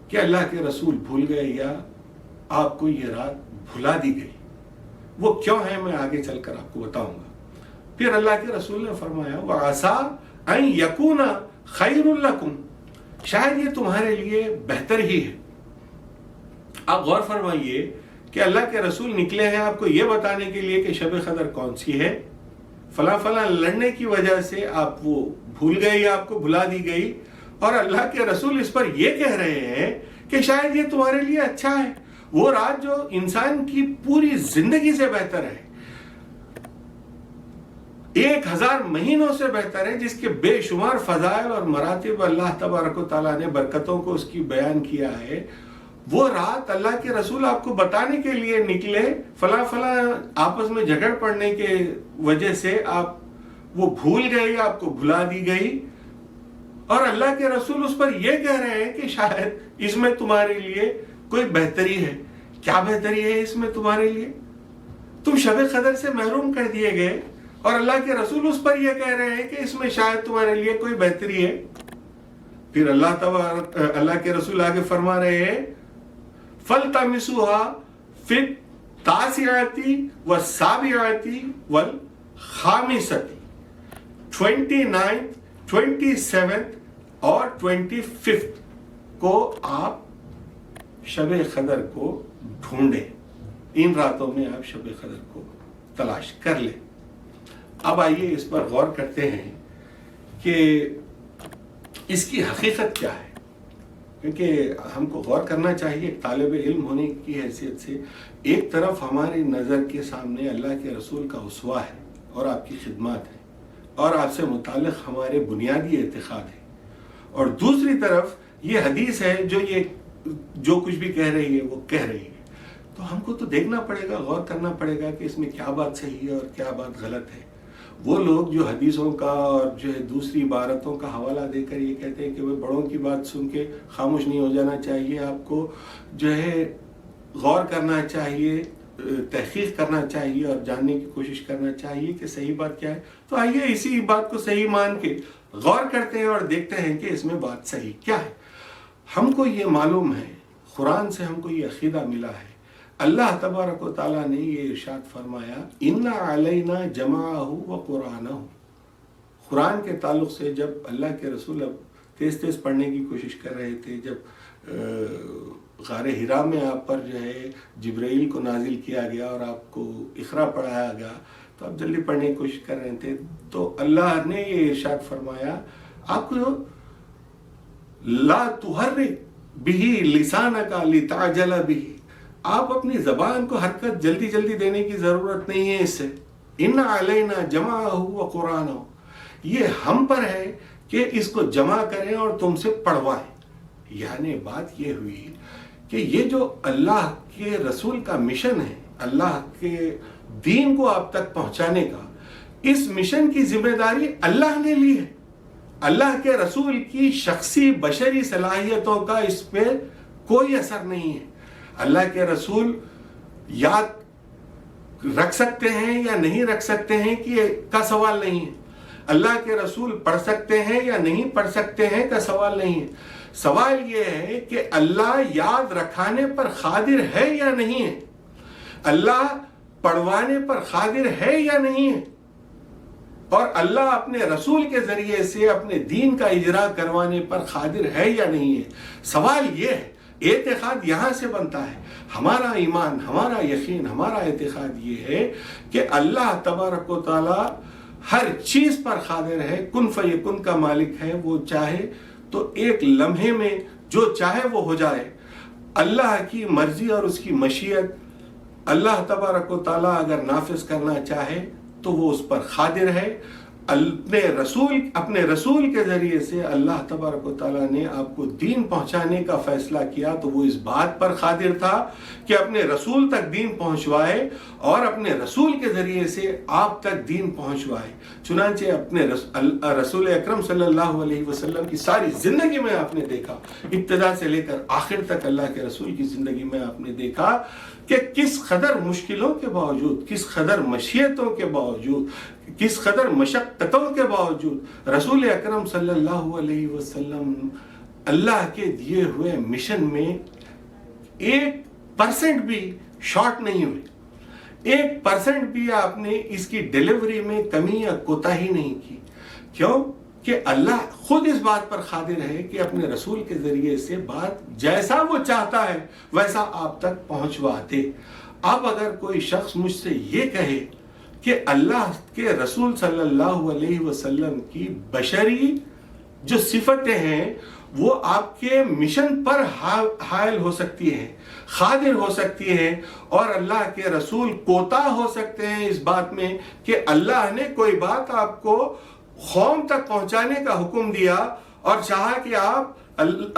کہ اللہ کے رسول بھول گئے یا آپ کو یہ رات بھلا دی گئی۔ وہ کیوں ہے میں آگے چل کر آپ کو بتاؤں گا۔ پھر اللہ کے رسول نے فرمایا وَعَسَىٰ أَن يَكُونَ خَيْرٌ لَكُمْ، شاید یہ تمہارے لیے بہتر ہی ہے۔ آپ غور فرمائیے کہ اللہ کے رسول نکلے ہیں آپ کو یہ بتانے کے لیے کہ شب قدر کون سی ہے، فلاں فلاں لڑنے کی وجہ سے آپ وہ بھول گئے یا آپ کو بھلا دی گئی، اور اللہ کے رسول اس پر یہ کہہ رہے ہیں کہ شاید یہ تمہارے لیے اچھا ہے، وہ رات جو انسان کی پوری زندگی سے بہتر ہے، 1000 مہینوں سے بہتر ہے، جس کے بے شمار فضائل اور مراتب اللہ تبارک و تعالیٰ نے برکتوں کو اس کی بیان کیا ہے۔ وہ رات اللہ کے رسول آپ کو بتانے کے لیے نکلے، فلاں فلاں آپس میں جھگڑ پڑنے کے وجہ سے آپ وہ بھول گئے یا آپ کو بھلا دی گئی، اور اللہ کے رسول اس پر یہ کہہ رہے ہیں کہ شاید اس میں تمہارے لیے کوئی بہتری ہے۔ کیا بہتری ہے اس میں تمہارے لیے؟ تم شب قدر سے محروم کر دیے گئے اور اللہ کے رسول اس پر یہ کہہ رہے ہیں کہ اس میں شاید تمہارے لیے کوئی بہتری ہے۔ پھر اللہ کے رسول آگے فرما رہے ہیں فَالْتَمِسُوهَا فِي التَّاسِعَةِ وَالسَّابِعَةِ وَالْخَامِسَةِ، 29th 27th اور 25th کو آپ شب قدر کو ڈھونڈیں، ان راتوں میں آپ شب قدر کو تلاش کر لیں۔ اب آئیے اس پر غور کرتے ہیں کہ اس کی حقیقت کیا ہے، کیونکہ ہم کو غور کرنا چاہیے ایک طالب علم ہونے کی حیثیت سے۔ ایک طرف ہماری نظر کے سامنے اللہ کے رسول کا اسوہ ہے اور آپ کی خدمات ہے اور آپ سے متعلق ہمارے بنیادی اعتقاد ہے، اور دوسری طرف یہ حدیث ہے جو کچھ بھی کہہ رہی ہے وہ کہہ رہی ہے۔ تو ہم کو تو دیکھنا پڑے گا، غور کرنا پڑے گا کہ اس میں کیا بات صحیح ہے اور کیا بات غلط ہے۔ وہ لوگ جو حدیثوں کا اور جو ہے دوسری عبارتوں کا حوالہ دے کر یہ کہتے ہیں کہ وہ بڑوں کی بات سن کے خاموش نہیں ہو جانا چاہیے، آپ کو جو ہے غور کرنا چاہیے، تحقیق کرنا چاہیے اور جاننے کی کوشش کرنا چاہیے کہ صحیح بات کیا ہے۔ تو آئیے اسی بات کو صحیح مان کے غور کرتے ہیں اور دیکھتے ہیں کہ اس میں بات صحیح کیا ہے۔ ہم کو یہ معلوم ہے، قرآن سے ہم کو یہ عقیدہ ملا ہے، اللہ تبارک و تعالیٰ نے یہ ارشاد فرمایا اِنَّ عَلَيْنَا جَمْعَهُ وَقُرْآنَهُ۔ قرآن کے تعلق سے جب اللہ کے رسول اب تیز تیز پڑھنے کی کوشش کر رہے تھے، جب غار حرا میں آپ پر جو ہے جبرائیل کو نازل کیا گیا اور آپ کو اقرا پڑھایا گیا، تو آپ جلدی پڑھنے کی کوشش کر رہے تھے، تو اللہ نے یہ ارشاد فرمایا آپ کو لا تحرک بہ لسانک لتعجل بہ، آپ اپنی زبان کو حرکت جلدی جلدی دینے کی ضرورت نہیں ہے اس سے۔ ان علینا جمعہ و قرآن، یہ ہم پر ہے کہ اس کو جمع کریں اور تم سے پڑھوائیں۔ یعنی بات یہ ہوئی کہ یہ جو اللہ کے رسول کا مشن ہے، اللہ کے دین کو آپ تک پہنچانے کا، اس مشن کی ذمہ داری اللہ نے لی ہے۔ اللہ کے رسول کی شخصی بشری صلاحیتوں کا اس پہ کوئی اثر نہیں ہے۔ اللہ کے رسول یاد رکھ سکتے ہیں یا نہیں رکھ سکتے ہیں کہ کا سوال نہیں ہے، اللہ کے رسول پڑھ سکتے ہیں یا نہیں پڑھ سکتے ہیں کا سوال نہیں ہے۔ سوال یہ ہے کہ اللہ یاد رکھانے پر قادر ہے یا نہیں ہے، اللہ پڑھوانے پر قادر ہے یا نہیں ہے، اور اللہ اپنے رسول کے ذریعے سے اپنے دین کا اجرا کروانے پر قادر ہے یا نہیں ہے۔ سوال یہ ہے، اعتقاد یہاں سے بنتا ہے۔ ہمارا ایمان، ہمارا یقین، ہمارا اعتقاد یہ ہے کہ اللہ تبارک و تعالی ہر چیز پر قادر ہے، کن فیکن کا مالک ہے، وہ چاہے تو ایک لمحے میں جو چاہے وہ ہو جائے۔ اللہ کی مرضی اور اس کی مشیت اللہ تبارک و تعالی اگر نافذ کرنا چاہے تو وہ اس پر قادر ہے۔ اپنے رسول کے ذریعے سے اللہ تبارک و تعالیٰ نے آپ کو دین پہنچانے کا فیصلہ کیا، تو وہ اس بات پر قادر تھا کہ اپنے رسول تک دین پہنچوائے اور اپنے رسول کے ذریعے سے آپ تک دین پہنچوائے۔ چنانچہ اپنے رسول اکرم صلی اللہ علیہ وسلم کی ساری زندگی میں آپ نے دیکھا، ابتدا سے لے کر آخر تک اللہ کے رسول کی زندگی میں آپ نے دیکھا کہ کس قدر مشکلوں کے باوجود، کس قدر مشیتوں کے باوجود، کس قدر مشقتوں کے باوجود رسول اکرم صلی اللہ علیہ وسلم اللہ کے دیے ہوئے مشن میں 1% بھی شارٹ نہیں ہوئے، 1% بھی آپ نے اس کی ڈیلیوری میں کمی یا کوتاہی نہیں کی۔ کیوں؟ کہ اللہ خود اس بات پر قادر ہے کہ اپنے رسول کے ذریعے سے بات جیسا وہ چاہتا ہے ویسا آپ تک پہنچوا دے۔ اب اگر کوئی شخص مجھ سے یہ کہے کہ اللہ کے رسول صلی اللہ علیہ وسلم کی بشری جو صفتیں ہیں وہ آپ کے مشن پر حائل ہو سکتی ہیں، قادر ہو سکتی ہیں، اور اللہ کے رسول کوتا ہو سکتے ہیں اس بات میں کہ اللہ نے کوئی بات آپ کو قوم تک پہنچانے کا حکم دیا اور چاہا کہ آپ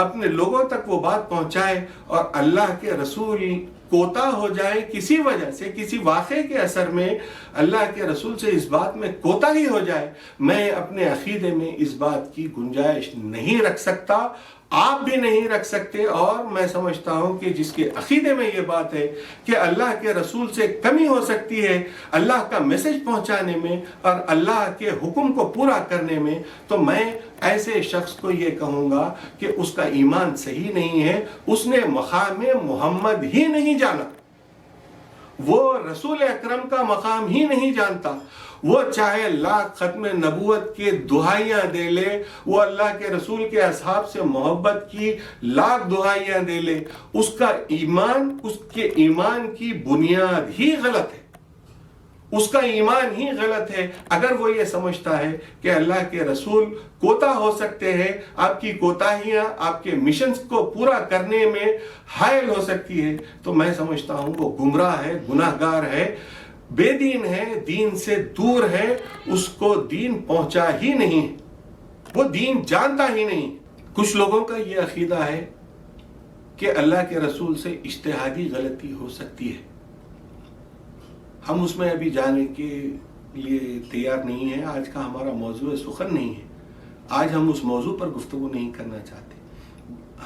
اپنے لوگوں تک وہ بات پہنچائے، اور اللہ کے رسول کوتا ہو جائے کسی وجہ سے، کسی واقعے کے اثر میں اللہ کے رسول سے اس بات میں کوتا ہی ہو جائے، میں اپنے عقیدے میں اس بات کی گنجائش نہیں رکھ سکتا، آپ بھی نہیں رکھ سکتے۔ اور میں سمجھتا ہوں کہ جس کے عقیدے میں یہ بات ہے کہ اللہ کے رسول سے کمی ہو سکتی ہے اللہ کا میسج پہنچانے میں اور اللہ کے حکم کو پورا کرنے میں، تو میں ایسے شخص کو یہ کہوں گا کہ اس کا ایمان صحیح نہیں ہے، اس نے مقام محمد ہی نہیں جانا، وہ رسول اکرم کا مقام ہی نہیں جانتا۔ وہ چاہے لاکھ ختم نبوت کے دہائیاں دے لے، وہ اللہ کے رسول کے اصحاب سے محبت کی لاکھ دہائیاں دے لے، اس کا ایمان، اس کے ایمان کی بنیاد ہی غلط ہے۔ اس کا ایمان ہی غلط ہے۔ اگر وہ یہ سمجھتا ہے کہ اللہ کے رسول کوتا ہو سکتے ہیں، آپ کی کوتاہیاں آپ کے مشنز کو پورا کرنے میں حائل ہو سکتی ہے، تو میں سمجھتا ہوں وہ گمراہ ہے، گناہ گار ہے، بے دین ہے، دین سے دور ہے، اس کو دین پہنچا ہی نہیں، وہ دین جانتا ہی نہیں۔ کچھ لوگوں کا یہ عقیدہ ہے کہ اللہ کے رسول سے اجتہادی غلطی ہو سکتی ہے۔ ہم اس میں ابھی جانے کے لیے تیار نہیں ہیں، آج کا ہمارا موضوع سخن نہیں ہے، آج ہم اس موضوع پر گفتگو نہیں کرنا چاہتے۔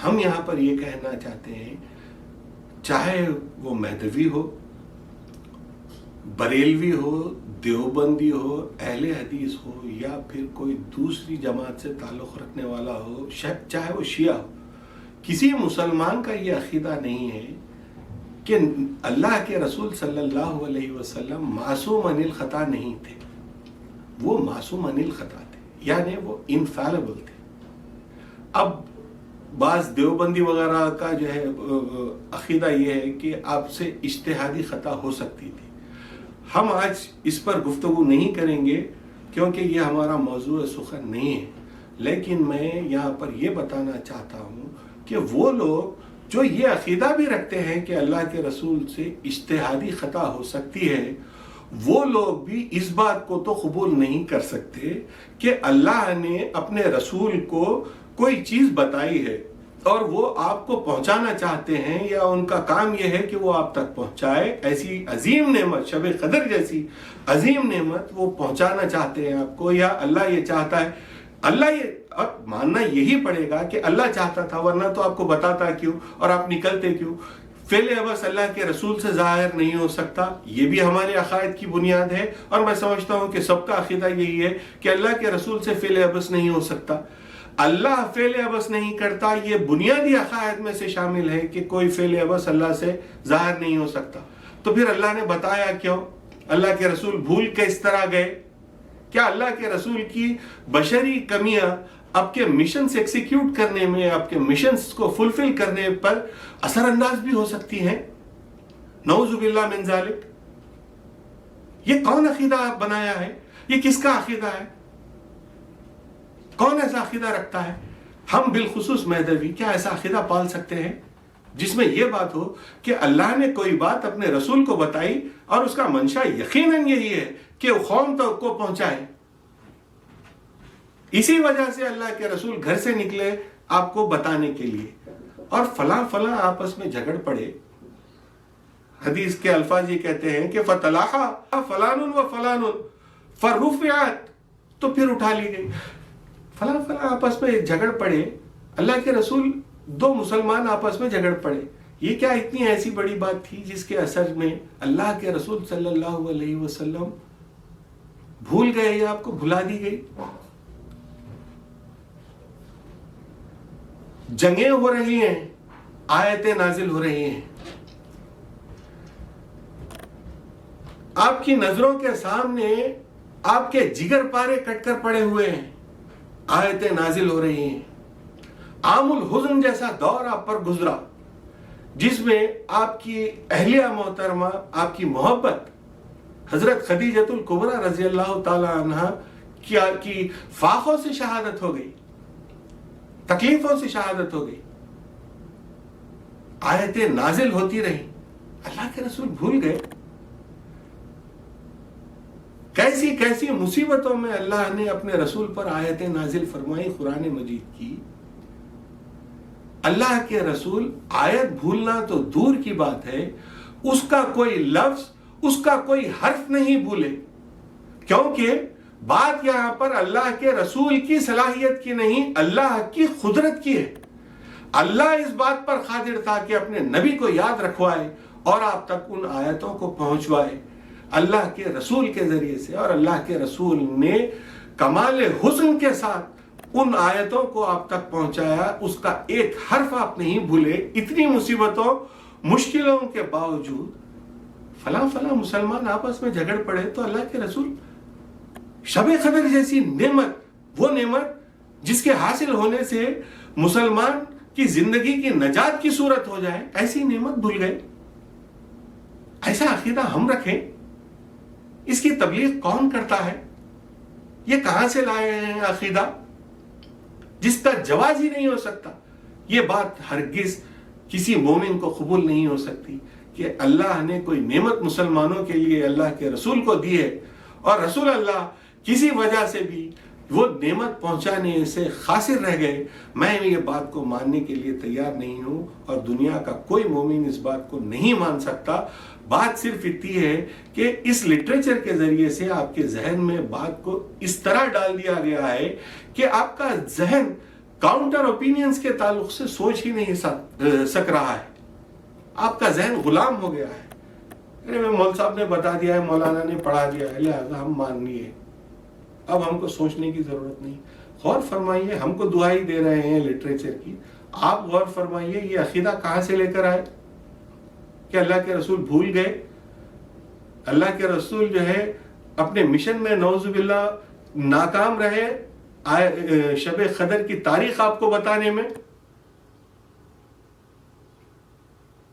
ہم یہاں پر یہ کہنا چاہتے ہیں، چاہے وہ مہدوی ہو، بریلوی ہو، دیوبندی ہو، اہل حدیث ہو، یا پھر کوئی دوسری جماعت سے تعلق رکھنے والا ہو، چاہے وہ شیعہ ہو، کسی مسلمان کا یہ عقیدہ نہیں ہے کہ اللہ کے رسول صلی اللہ علیہ وسلم معصوم عن الخطا نہیں تھے، وہ معصوم عن الخطا تھے، یعنی وہ انفیلیبل تھے۔ اب بعض دیوبندی وغیرہ کا جو ہے عقیدہ یہ ہے کہ آپ سے اجتہادی خطا ہو سکتی تھی۔ ہم آج اس پر گفتگو نہیں کریں گے کیونکہ یہ ہمارا موضوع سخن نہیں ہے، لیکن میں یہاں پر یہ بتانا چاہتا ہوں کہ وہ لوگ جو یہ عقیدہ بھی رکھتے ہیں کہ اللہ کے رسول سے اجتہادی خطا ہو سکتی ہے، وہ لوگ بھی اس بات کو تو قبول نہیں کر سکتے کہ اللہ نے اپنے رسول کو کوئی چیز بتائی ہے اور وہ آپ کو پہنچانا چاہتے ہیں، یا ان کا کام یہ ہے کہ وہ آپ تک پہنچائے۔ ایسی عظیم نعمت، شب قدر جیسی عظیم نعمت وہ پہنچانا چاہتے ہیں آپ کو، یا اللہ یہ چاہتا ہے، اللہ یہ اب ماننا یہی پڑے گا کہ اللہ چاہتا تھا، ورنہ تو آپ کو بتاتا کیوں اور آپ نکلتے کیوں؟ فعل عبث اللہ کے رسول سے ظاہر نہیں ہو سکتا، یہ بھی ہمارے عقائد کی بنیاد ہے، اور میں سمجھتا ہوں کہ سب کا عقیدہ یہی ہے کہ اللہ کے رسول سے فعل عبث نہیں ہو سکتا۔ اللہ فعل عبث نہیں کرتا، یہ بنیادی عقائد میں سے شامل ہے کہ کوئی فعل عبث اللہ سے ظاہر نہیں ہو سکتا۔ تو پھر اللہ نے بتایا کیوں؟ اللہ کے رسول بھول کے اس طرح گئے؟ کیا اللہ کے رسول کی بشری کمیاں آپ کے مشنز ایکسیکیوٹ کرنے میں، آپ کے مشنز کو فلفل کرنے پر اثر انداز بھی ہو سکتی ہیں؟ نعوذ باللہ من ذالک۔ یہ کون عقیدہ بنایا ہے؟ یہ کس کا عقیدہ ہے؟ کون ایسا عقیدہ رکھتا ہے؟ ہم بالخصوص مہدوی کیا ایسا عقیدہ پال سکتے ہیں جس میں یہ بات ہو کہ اللہ نے کوئی بات اپنے رسول کو بتائی اور اس کا منشا یقیناً یہی ہے کہ وہ قوم تک کو پہنچائے؟ اسی وجہ سے اللہ کے رسول گھر سے نکلے آپ کو بتانے کے لیے، اور فلاں فلاں آپس میں جھگڑ پڑے۔ حدیث کے الفاظ یہ کہتے ہیں کہ فَتَلَاحَا فَلَانٌ وَفَلَانٌ فَرُفِعَتْ، تو پھر اٹھا لی گئی۔ فلاں فلاں آپس میں جھگڑ پڑے، اللہ کے رسول دو مسلمان آپس میں جھگڑ پڑے، یہ کیا اتنی ایسی بڑی بات تھی جس کے اثر میں اللہ کے رسول صلی اللہ علیہ وسلم بھول گئے یا آپ کو بھلا دی گئی؟ جنگیں ہو رہی ہیں، آیتیں نازل ہو رہی ہیں، آپ کی نظروں کے سامنے آپ کے جگر پارے کٹ کر پڑے ہوئے ہیں، آیتیں نازل ہو رہی ہیں۔ عام الحزن جیسا دور آپ پر گزرا جس میں آپ کی اہلیہ محترمہ، آپ کی محبت حضرت خدیجۃ الکبریٰ رضی اللہ تعالی عنہ کی فاقوں سے شہادت ہو گئی، تکلیفوں سے شہادت ہو گئی، آیتیں نازل ہوتی رہیں، اللہ کے رسول بھول گئے؟ کیسی کیسی مصیبتوں میں اللہ نے اپنے رسول پر آیتیں نازل فرمائی قرآن مجید کی۔ اللہ کے رسول آیت بھولنا تو دور کی بات ہے، اس کا کوئی لفظ، اس کا کوئی حرف نہیں بھولے، کیونکہ بات یہاں پر اللہ کے رسول کی صلاحیت کی نہیں، اللہ کی قدرت کی ہے۔ اللہ اس بات پر قادر تھا کہ اپنے نبی کو یاد رکھوائے اور آپ تک ان آیتوں کو پہنچوائے اللہ کے رسول کے ذریعے سے، اور اللہ کے رسول نے کمال حسن کے ساتھ ان آیتوں کو آپ تک پہنچایا، اس کا ایک حرف آپ نہیں بھولے۔ اتنی مصیبتوں مشکلوں کے باوجود فلاں فلاں مسلمان آپس میں جھگڑ پڑے تو اللہ کے رسول شب قدر جیسی نعمت، وہ نعمت جس کے حاصل ہونے سے مسلمان کی زندگی کی نجات کی صورت ہو جائے، ایسی نعمت بھول گئے؟ ایسا عقیدہ ہم رکھیں؟ اس کی تبلیغ کون کرتا ہے؟ یہ کہاں سے لائے ہیں عقیدہ جس کا جواز ہی نہیں ہو سکتا؟ یہ بات ہرگز کسی مومن کو قبول نہیں ہو سکتی کہ اللہ نے کوئی نعمت مسلمانوں کے لیے اللہ کے رسول کو دی ہے اور رسول اللہ کسی وجہ سے بھی وہ نعمت پہنچانے سے قاصر رہ گئے. میں یہ بات کو ماننے کے لیے تیار نہیں ہوں اور دنیا کا کوئی مومن اس بات کو نہیں مان سکتا. بات صرف اتنی ہے کہ اس لٹریچر کے ذریعے سے آپ کے ذہن میں بات کو اس طرح ڈال دیا گیا ہے کہ آپ کا ذہن کاؤنٹر اوپینینز کے تعلق سے سوچ ہی نہیں سک رہا ہے. آپ کا ذہن غلام ہو گیا ہے. مول صاحب نے بتا دیا ہے, مولانا نے پڑھا دیا ہے, لہذا ہم مان لیے, اب ہم کو سوچنے کی ضرورت نہیں. غور فرمائیے, ہم کو دعائی دے رہے ہیں لٹریچر کی, آپ غور فرمائیے یہ عقیدہ کہاں سے لے کر آئے کہ اللہ کے رسول بھول گئے؟ اللہ کے رسول جو ہے اپنے مشن میں نعوذ باللہ ناکام رہے شب قدر کی تاریخ آپ کو بتانے میں.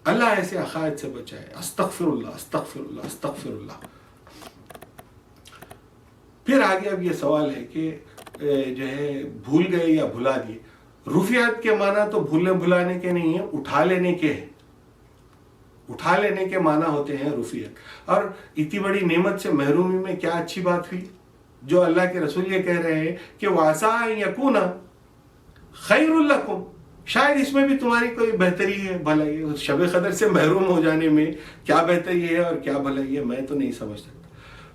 اللہ ایسے عقائد سے بچائے. استغفر اللہ استغفر اللہ استغفر اللہ. پھر آگے اب یہ سوال ہے کہ جو ہے بھول گئے یا بھلا دیے. رفعت کے معنی تو بھولنے بھلانے کے نہیں ہیں, اٹھا لینے کے ہیں. اٹھا لینے کے معنی ہوتے ہیں رفعت. اور اتنی بڑی نعمت سے محرومی میں کیا اچھی بات ہوئی جو اللہ کے رسول یہ کہہ رہے ہیں کہ وَعَسَىٰ أَن يَكُونَ خَيْرٌ لَكُمْ, شاید اس میں بھی تمہاری کوئی بہتری ہے, بھلائی ہے. شب قدر سے محروم ہو جانے میں کیا بہتری ہے اور کیا بھلائی ہے میں تو نہیں سمجھ سکتا.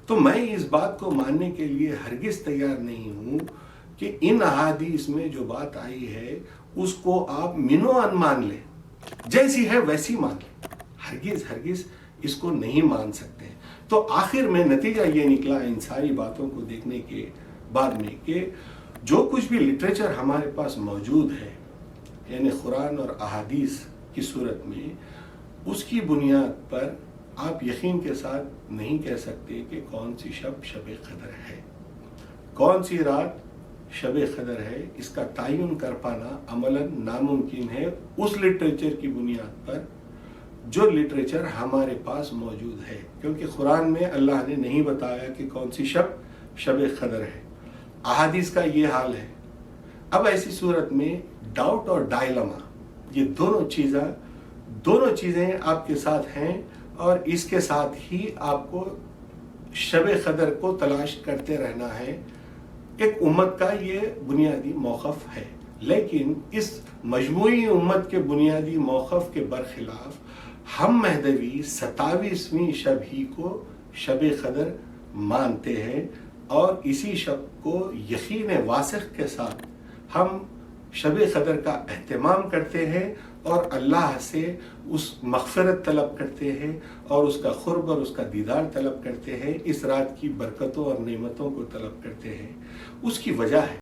تو میں اس بات کو ماننے کے لیے ہرگز تیار نہیں ہوں کہ ان احادیث میں جو بات آئی ہے اس کو آپ منو ان مان لیں, جیسی ہے ویسی مان لیں. ہرگز اس کو نہیں مان سکتے. تو آخر میں نتیجہ یہ نکلا ان ساری باتوں کو دیکھنے کے بعد میں کہ جو کچھ بھی لٹریچر ہمارے پاس موجود ہے یعنی قرآن اور احادیث کی صورت میں, اس کی بنیاد پر آپ یقین کے ساتھ نہیں کہہ سکتے کہ کون سی شب قدر ہے, کون سی رات شب قدر ہے. اس کا تعین کر پانا عملاً ناممکن ہے اس لٹریچر کی بنیاد پر جو لٹریچر ہمارے پاس موجود ہے, کیونکہ قرآن میں اللہ نے نہیں بتایا کہ کون سی شب قدر ہے. احادیث کا یہ حال ہے. اب ایسی صورت میں ڈاؤٹ اور ڈائلما یہ دونوں چیزیں آپ کے ساتھ ہیں اور اس کے ساتھ ہی آپ کو شب قدر کو تلاش کرتے رہنا ہے. ایک امت کا یہ بنیادی موقف ہے, لیکن اس مجموعی امت کے بنیادی موقف کے برخلاف ہم مہدوی 27ویں شب ہی کو شب قدر مانتے ہیں اور اسی شب کو یقین واسق کے ساتھ ہم شب قدر کا اہتمام کرتے ہیں اور اللہ سے اس مغفرت طلب کرتے ہیں اور اس کا قرب اور اس کا دیدار طلب کرتے ہیں, اس رات کی برکتوں اور نعمتوں کو طلب کرتے ہیں. اس کی وجہ ہے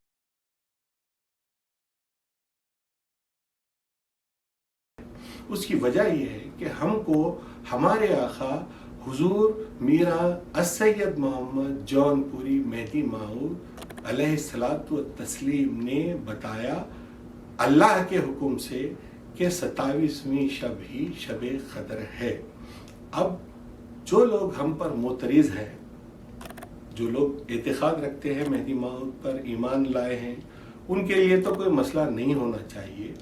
اس کی وجہ یہ ہے کہ ہم کو ہمارے آقا حضور میرا السید محمد جون پوری مہدی ماؤد علیہ الصلاۃ والتسلیم نے بتایا اللہ کے حکم سے کہ 27ویں شب ہی شب قدر ہے. اب جو لوگ ہم پر معترض ہیں, جو لوگ اعتقاد رکھتے ہیں مہدی ماؤد پر, ایمان لائے ہیں, ان کے لیے تو کوئی مسئلہ نہیں ہونا چاہیے.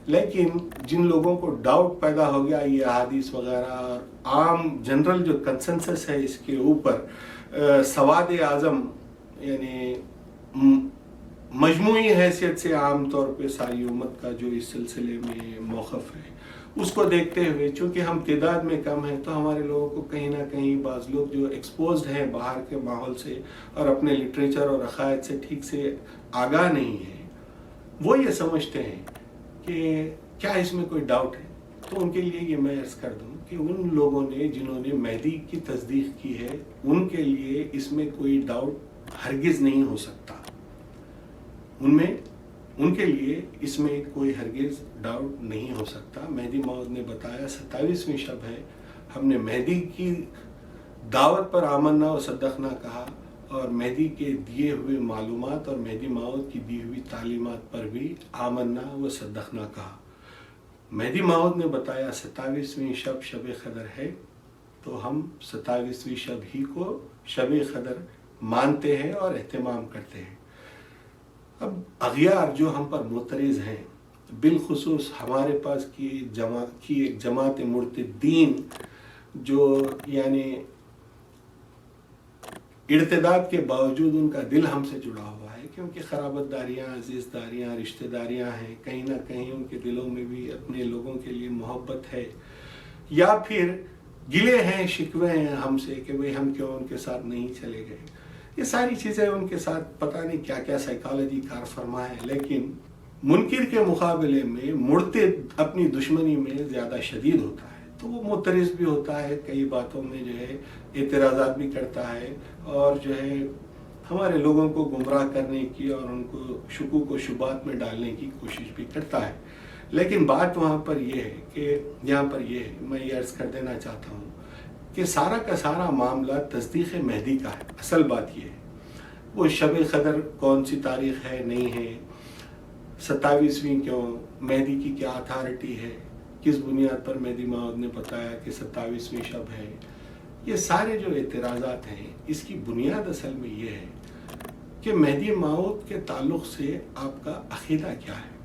لیکن جن لوگوں کو ڈاؤٹ پیدا ہو گیا یہ احادیث وغیرہ اور عام جنرل جو کنسنسس ہے اس کے اوپر, سواد اعظم یعنی مجموعی حیثیت سے عام طور پہ ساری امت کا جو اس سلسلے میں موقف ہے اس کو دیکھتے ہوئے, چونکہ ہم تعداد میں کم ہیں تو ہمارے لوگوں کو کہیں نہ کہیں بعض لوگ جو ایکسپوزڈ ہیں باہر کے ماحول سے اور اپنے لٹریچر اور عقائد سے ٹھیک سے آگاہ نہیں ہیں, وہ یہ سمجھتے ہیں کہ کیا اس میں کوئی ڈاؤٹ ہے. تو ان کے لیے یہ میں عرض کر دوں کہ ان لوگوں نے جنہوں نے مہدی کی تصدیق کی ہے ان کے لیے اس میں کوئی ڈاؤٹ ہرگز نہیں ہو سکتا. ان کے لیے اس میں کوئی ہرگز ڈاؤٹ نہیں ہو سکتا. مہدی ماؤد نے بتایا 27ویں شب ہے, ہم نے مہدی کی دعوت پر آمنا و صدقنا کہا اور مہدی کے دیے ہوئے معلومات اور مہدی ماؤد کی دی ہوئی تعلیمات پر بھی آمنا و صدقنا کہا. مہدی ماؤد نے بتایا 27ویں شب قدر ہے تو ہم 27ویں شب ہی کو شب قدر مانتے ہیں اور اہتمام کرتے ہیں۔ اب اغیار جو ہم پر معترض ہیں، بالخصوص ہمارے پاس کی ایک جماعت مرتدین جو یعنی ارتداد کے باوجود ان کا دل ہم سے جڑا ہوا ہے، کیونکہ خرابت داریاں، عزیز داریاں، رشتہ داریاں ہیں، کہیں نہ کہیں ان کے دلوں میں بھی اپنے لوگوں کے لیے محبت ہے، یا پھر گلے ہیں، شکوے ہیں ہم سے کہ بھئی ہم کیوں ان کے ساتھ نہیں چلے گئے۔ یہ ساری چیزیں ان کے ساتھ پتہ نہیں کیا کیا سائیکالوجی کار فرما ہے، لیکن منکر کے مقابلے میں مرتد اپنی دشمنی میں زیادہ شدید ہوتا ہے، تو وہ معترض بھی ہوتا ہے، کئی باتوں میں جو ہے اعتراضات بھی کرتا ہے، اور جو ہے ہمارے لوگوں کو گمراہ کرنے کی اور ان کو شکوک و شبہات میں ڈالنے کی کوشش بھی کرتا ہے۔ لیکن بات وہاں پر یہ ہے کہ یہاں پر یہ ہے، میں یہ عرض کر دینا چاہتا ہوں کہ سارا کا سارا معاملہ تصدیق مہدی کا ہے۔ اصل بات یہ ہے، وہ شب قدر کون سی تاریخ ہے، نہیں ہے، 27ویں کیوں، مہدی کی کیا اتھارٹی ہے، کس بنیاد پر مہدی موعود نے بتایا کہ 27ویں شب ہے، یہ سارے جو اعتراضات ہیں اس کی بنیاد اصل میں یہ ہے کہ مہدی موعود کے تعلق سے آپ کا عقیدہ کیا ہے۔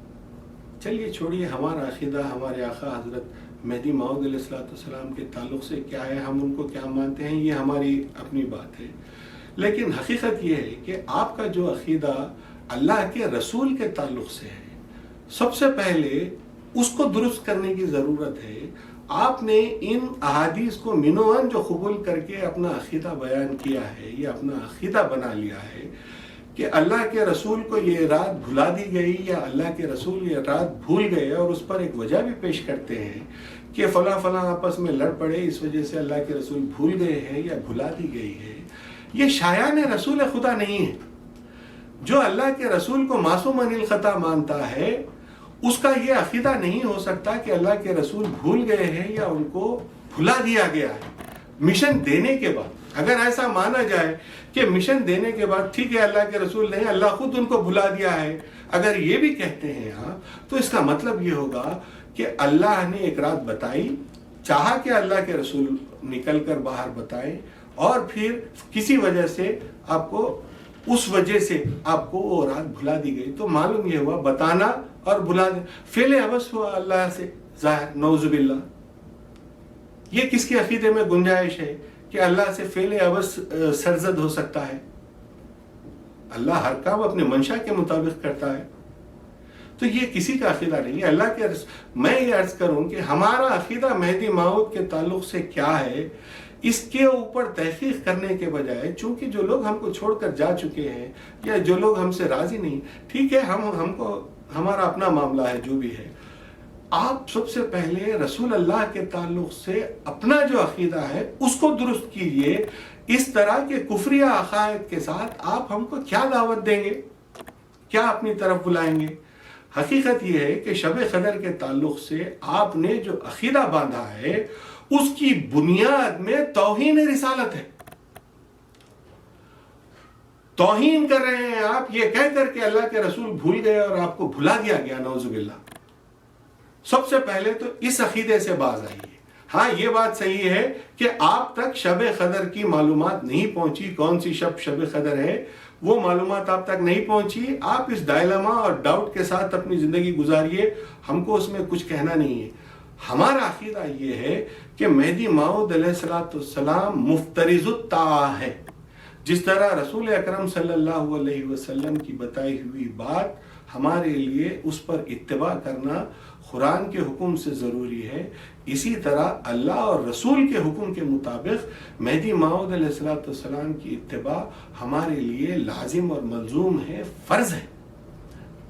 چلیے چھوڑیے ہمارا عقیدہ ہمارے آقا حضرت مہدی موعود علیہ السلام کے تعلق سے کیا ہے، ہم ان کو کیا مانتے ہیں، یہ ہماری اپنی بات ہے، لیکن حقیقت یہ ہے کہ آپ کا جو عقیدہ اللہ کے رسول کے تعلق سے ہے، سب سے پہلے اس کو درست کرنے کی ضرورت ہے۔ آپ نے ان احادیث کو منوان جو قبول کر کے اپنا عقیدہ بیان کیا ہے، یہ اپنا عقیدہ بنا لیا ہے کہ اللہ کے رسول کو یہ رات بھلا دی گئی، یا اللہ کے رسول یہ رات بھول گئے، اور اس پر ایک وجہ بھی پیش کرتے ہیں کہ فلاں فلاں آپس میں لڑ پڑے، اس وجہ سے اللہ کے رسول بھول گئے ہیں یا بھلا دی گئی ہے۔ یہ شایان رسول خدا نہیں ہے۔ جو اللہ کے رسول کو معصوم عن الخطا مانتا ہے، اس کا یہ عقیدہ نہیں ہو سکتا کہ اللہ کے رسول بھول گئے ہیں یا ان کو بھلا دیا گیا ہے۔ مشن دینے کے بعد اگر ایسا مانا جائے کہ مشن دینے کے بعد ٹھیک ہے اللہ کے رسول نہیں، اللہ خود ان کو بھلا دیا ہے، اگر یہ بھی کہتے ہیں آپ، تو اس کا مطلب یہ ہوگا کہ اللہ نے ایک رات بتائی، چاہا کہ اللہ کے رسول نکل کر باہر بتائیں، اور پھر کسی وجہ سے آپ کو اس وجہ سے آپ کو وہ رات بھلا دی گئی، تو معلوم یہ ہوا بتانا اور بھلا دے فعل عبث ہوا اللہ سے ظاہر، نعوذ باللہ۔ یہ کس کے عقیدے میں گنجائش ہے کہ اللہ سے فعل عبث سرزد ہو سکتا ہے؟ اللہ ہر کام اپنے منشا کے مطابق کرتا ہے، تو یہ کسی کا عقیدہ نہیں ہے اللہ کے میں یہ عرض کروں کہ ہمارا عقیدہ مہدی موعود کے تعلق سے کیا ہے، اس کے اوپر تحقیق کرنے کے بجائے، چونکہ جو لوگ ہم کو چھوڑ کر جا چکے ہیں یا جو لوگ ہم سے راضی نہیں، ٹھیک ہے ہم کو ہمارا اپنا معاملہ ہے جو بھی ہے، آپ سب سے پہلے رسول اللہ کے تعلق سے اپنا جو عقیدہ ہے اس کو درست کیجئے۔ اس طرح کے کفریہ عقائد کے ساتھ آپ ہم کو کیا دعوت دیں گے، کیا اپنی طرف بلائیں گے؟ حقیقت یہ ہے کہ شب قدر کے تعلق سے آپ نے جو عقیدہ باندھا ہے اس کی بنیاد میں توہین رسالت ہے۔ توہین کر رہے ہیں آپ یہ کہہ کر کہ اللہ کے رسول بھول گئے اور آپ کو بھلا دیا گیا، نعوذ باللہ۔ سب سے پہلے تو اس عقیدے سے باز آئیے۔ ہاں یہ بات صحیح ہے کہ آپ تک شب قدر کی معلومات نہیں پہنچی، کون سی شب قدر ہے وہ معلومات آپ تک نہیں پہنچی، آپ اس ڈائلما اور ڈاؤٹ کے ساتھ اپنی زندگی گزاریے، ہم کو اس میں کچھ کہنا نہیں ہے۔ ہمارا عقیدہ یہ ہے کہ مہدی موعود علیہ السلام مفترض الطاعہ ہے، جس طرح رسول اکرم صلی اللہ علیہ وسلم کی بتائی ہوئی بات ہمارے لیے اس پر اتباع کرنا قرآن کے حکم سے ضروری ہے، اسی طرح اللہ اور رسول کے حکم کے مطابق مہدی موعود علیہ السلام کی اتباع ہمارے لیے لازم اور ملزوم ہے، فرض ہے۔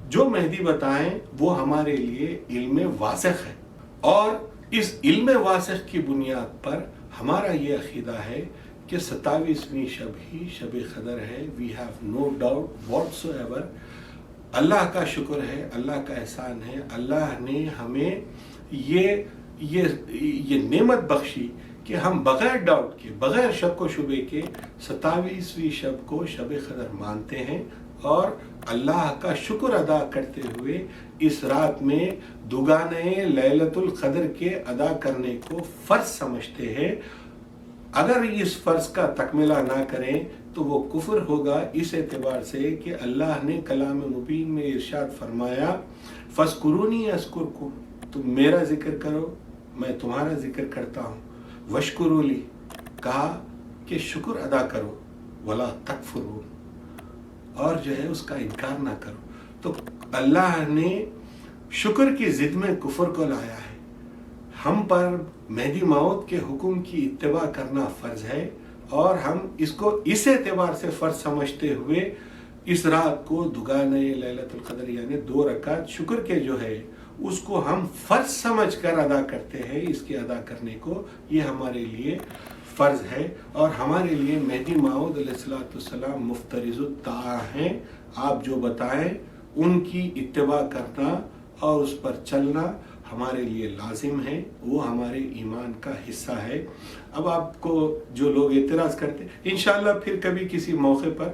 جو مہدی بتائیں وہ ہمارے لیے علم واسخ ہے، اور اس علم واسخ کی بنیاد پر ہمارا یہ عقیدہ ہے کہ 27ویں شب ہی شب قدر ہے۔ We have no doubt whatsoever. Allah کا شکر ہے، اللہ کا احسان ہے، اللہ نے ہمیں یہ نعمت بخشی کہ ہم بغیر ڈاؤٹ کے، بغیر شک و شبے کے 27ویں شب کو شب قدر مانتے ہیں، اور اللہ کا شکر ادا کرتے ہوئے اس رات میں دوگانے لیلۃ القدر کے ادا کرنے کو فرض سمجھتے ہیں۔ اگر اس فرض کا تکملہ نہ کریں تو وہ کفر ہوگا، اس اعتبار سے کہ اللہ نے کلام مبین میں ارشاد فرمایا فَاذْكُرُونِي أَذْكُرْكُمْ، تم میرا ذکر کرو میں تمہارا ذکر کرتا ہوں، وَاشْكُرُوا لِي، کہا کہ شکر ادا کرو، وَلَا تَكْفُرُونَ، اور جو ہے اس کا انکار نہ کرو۔ تو اللہ نے شکر کی ضد میں کفر کو لایا ہے۔ ہم پر مہدی موعود کے حکم کی اتباع کرنا فرض ہے، اور ہم اس کو اس اعتبار سے فرض سمجھتے ہوئے اس رات کو دوگانے لیلۃ القدر یعنی 2 رکعت شکر کے جو ہے اس کو ہم فرض سمجھ کر ادا کرتے ہیں۔ اس کے ادا کرنے کو یہ ہمارے لیے فرض ہے، اور ہمارے لیے مہدی موعود علیہ السلام مفترض الطاعہ ہیں۔ آپ جو بتائیں ان کی اتباع کرنا اور اس پر چلنا ہمارے لیے لازم ہے، وہ ہمارے ایمان کا حصہ ہے۔ اب آپ کو جو لوگ اعتراض کرتے ہیں، انشاءاللہ پھر کبھی کسی موقع پر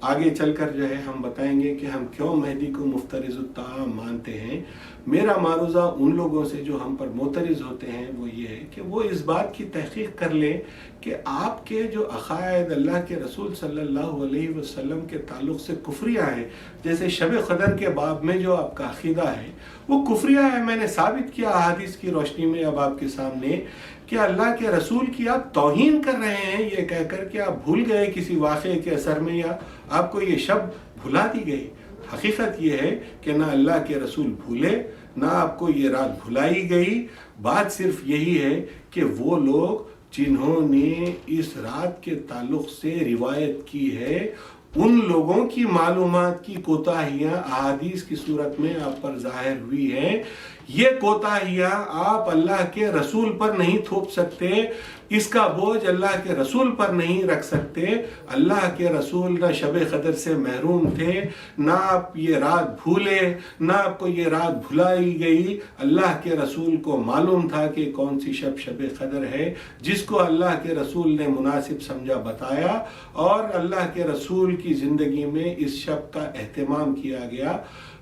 آگے چل کر جو ہے ہم بتائیں گے کہ ہم کیوں مہدی کو مفترض الطاعہ مانتے ہیں۔ میرا معروضہ ان لوگوں سے جو ہم پر معترض ہوتے ہیں وہ یہ ہے کہ وہ اس بات کی تحقیق کر لیں کہ آپ کے جو عقائد اللہ کے رسول صلی اللہ علیہ وسلم کے تعلق سے کفریہ ہیں، جیسے شب قدر کے باب میں جو آپ کا عقیدہ ہے وہ کفریہ ہے۔ میں نے ثابت کیا احادیث کی روشنی میں اب آپ کے سامنے کہ اللہ کے رسول کی آپ توہین کر رہے ہیں، یہ کہہ کر کہ آپ بھول گئے کسی واقعے کے اثر میں، یا آپ کو یہ شب بھلا دی گئی۔ حقیقت یہ ہے کہ نہ اللہ کے رسول بھولے نہ آپ کو یہ رات بھلائی گئی۔ بات صرف یہی ہے کہ وہ لوگ جنہوں نے اس رات کے تعلق سے روایت کی ہے ان لوگوں کی معلومات کی کوتاہیاں احادیث کی صورت میں آپ پر ظاہر ہوئی ہیں۔ یہ کوتاہیاں آپ اللہ کے رسول پر نہیں تھوپ سکتے، اس کا بوجھ اللہ کے رسول پر نہیں رکھ سکتے۔ اللہ کے رسول نہ شب قدر سے محروم تھے، نہ آپ یہ رات بھولے، نہ آپ کو یہ رات بھلائی گئی۔ اللہ کے رسول کو معلوم تھا کہ کون سی شب قدر ہے، جس کو اللہ کے رسول نے مناسب سمجھا بتایا، اور اللہ کے رسول کی زندگی میں اس شب کا اہتمام کیا گیا۔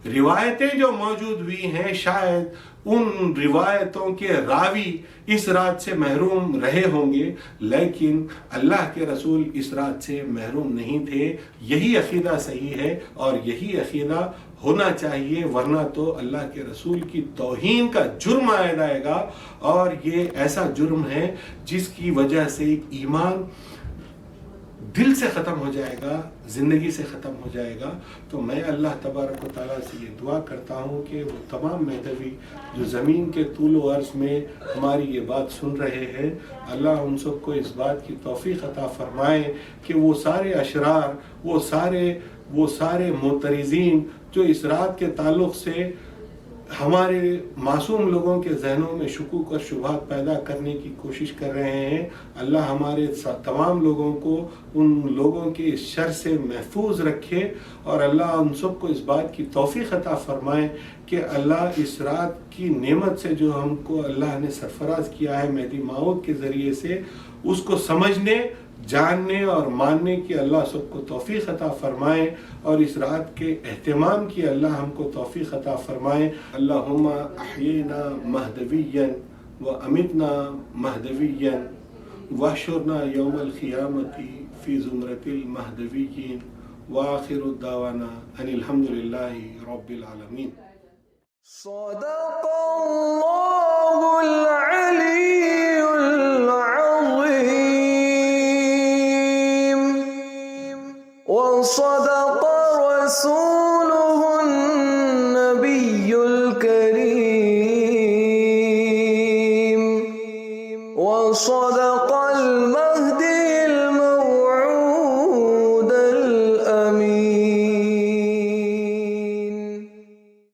روایتیں جو موجود ہوئی ہیں شاید ان روایتوں کے راوی اس رات سے محروم رہے ہوں گے، لیکن اللہ کے رسول اس رات سے محروم نہیں تھے۔ یہی عقیدہ صحیح ہے اور یہی عقیدہ ہونا چاہیے، ورنہ تو اللہ کے رسول کی توہین کا جرم عائد آئے گا، اور یہ ایسا جرم ہے جس کی وجہ سے ایمان دل سے ختم ہو جائے گا، زندگی سے ختم ہو جائے گا۔ تو میں اللہ تبارک و تعالیٰ سے یہ دعا کرتا ہوں کہ وہ تمام مہدوی جو زمین کے طول و عرض میں ہماری یہ بات سن رہے ہیں، اللہ ان سب کو اس بات کی توفیق عطا فرمائے کہ وہ سارے اشرار، وہ سارے معترضین جو اس رات کے تعلق سے ہمارے معصوم لوگوں کے ذہنوں میں شکوک اور شبہات پیدا کرنے کی کوشش کر رہے ہیں، اللہ ہمارے تمام لوگوں کو ان لوگوں کے اس شر سے محفوظ رکھے، اور اللہ ان سب کو اس بات کی توفیق عطا فرمائے کہ اللہ اس رات کی نعمت سے جو ہم کو اللہ نے سرفراز کیا ہے مہدی موعود کے ذریعے سے، اس کو سمجھنے، جاننے اور ماننے کی اللہ سب کو توفیق عطا فرمائے، اور اس رات کے اہتمام کی اللہ ہم کو توفیق عطا فرمائے۔ اللہم احیینا مہدویا و امتنا مہدویا واحشرنا یوم القیامت فی زمرۃ المہدویین، وآخر دعوانا ان الحمدللہ رب العالمین۔
صدق اللہ العلی وصدق رسوله النبي الكريم وصدق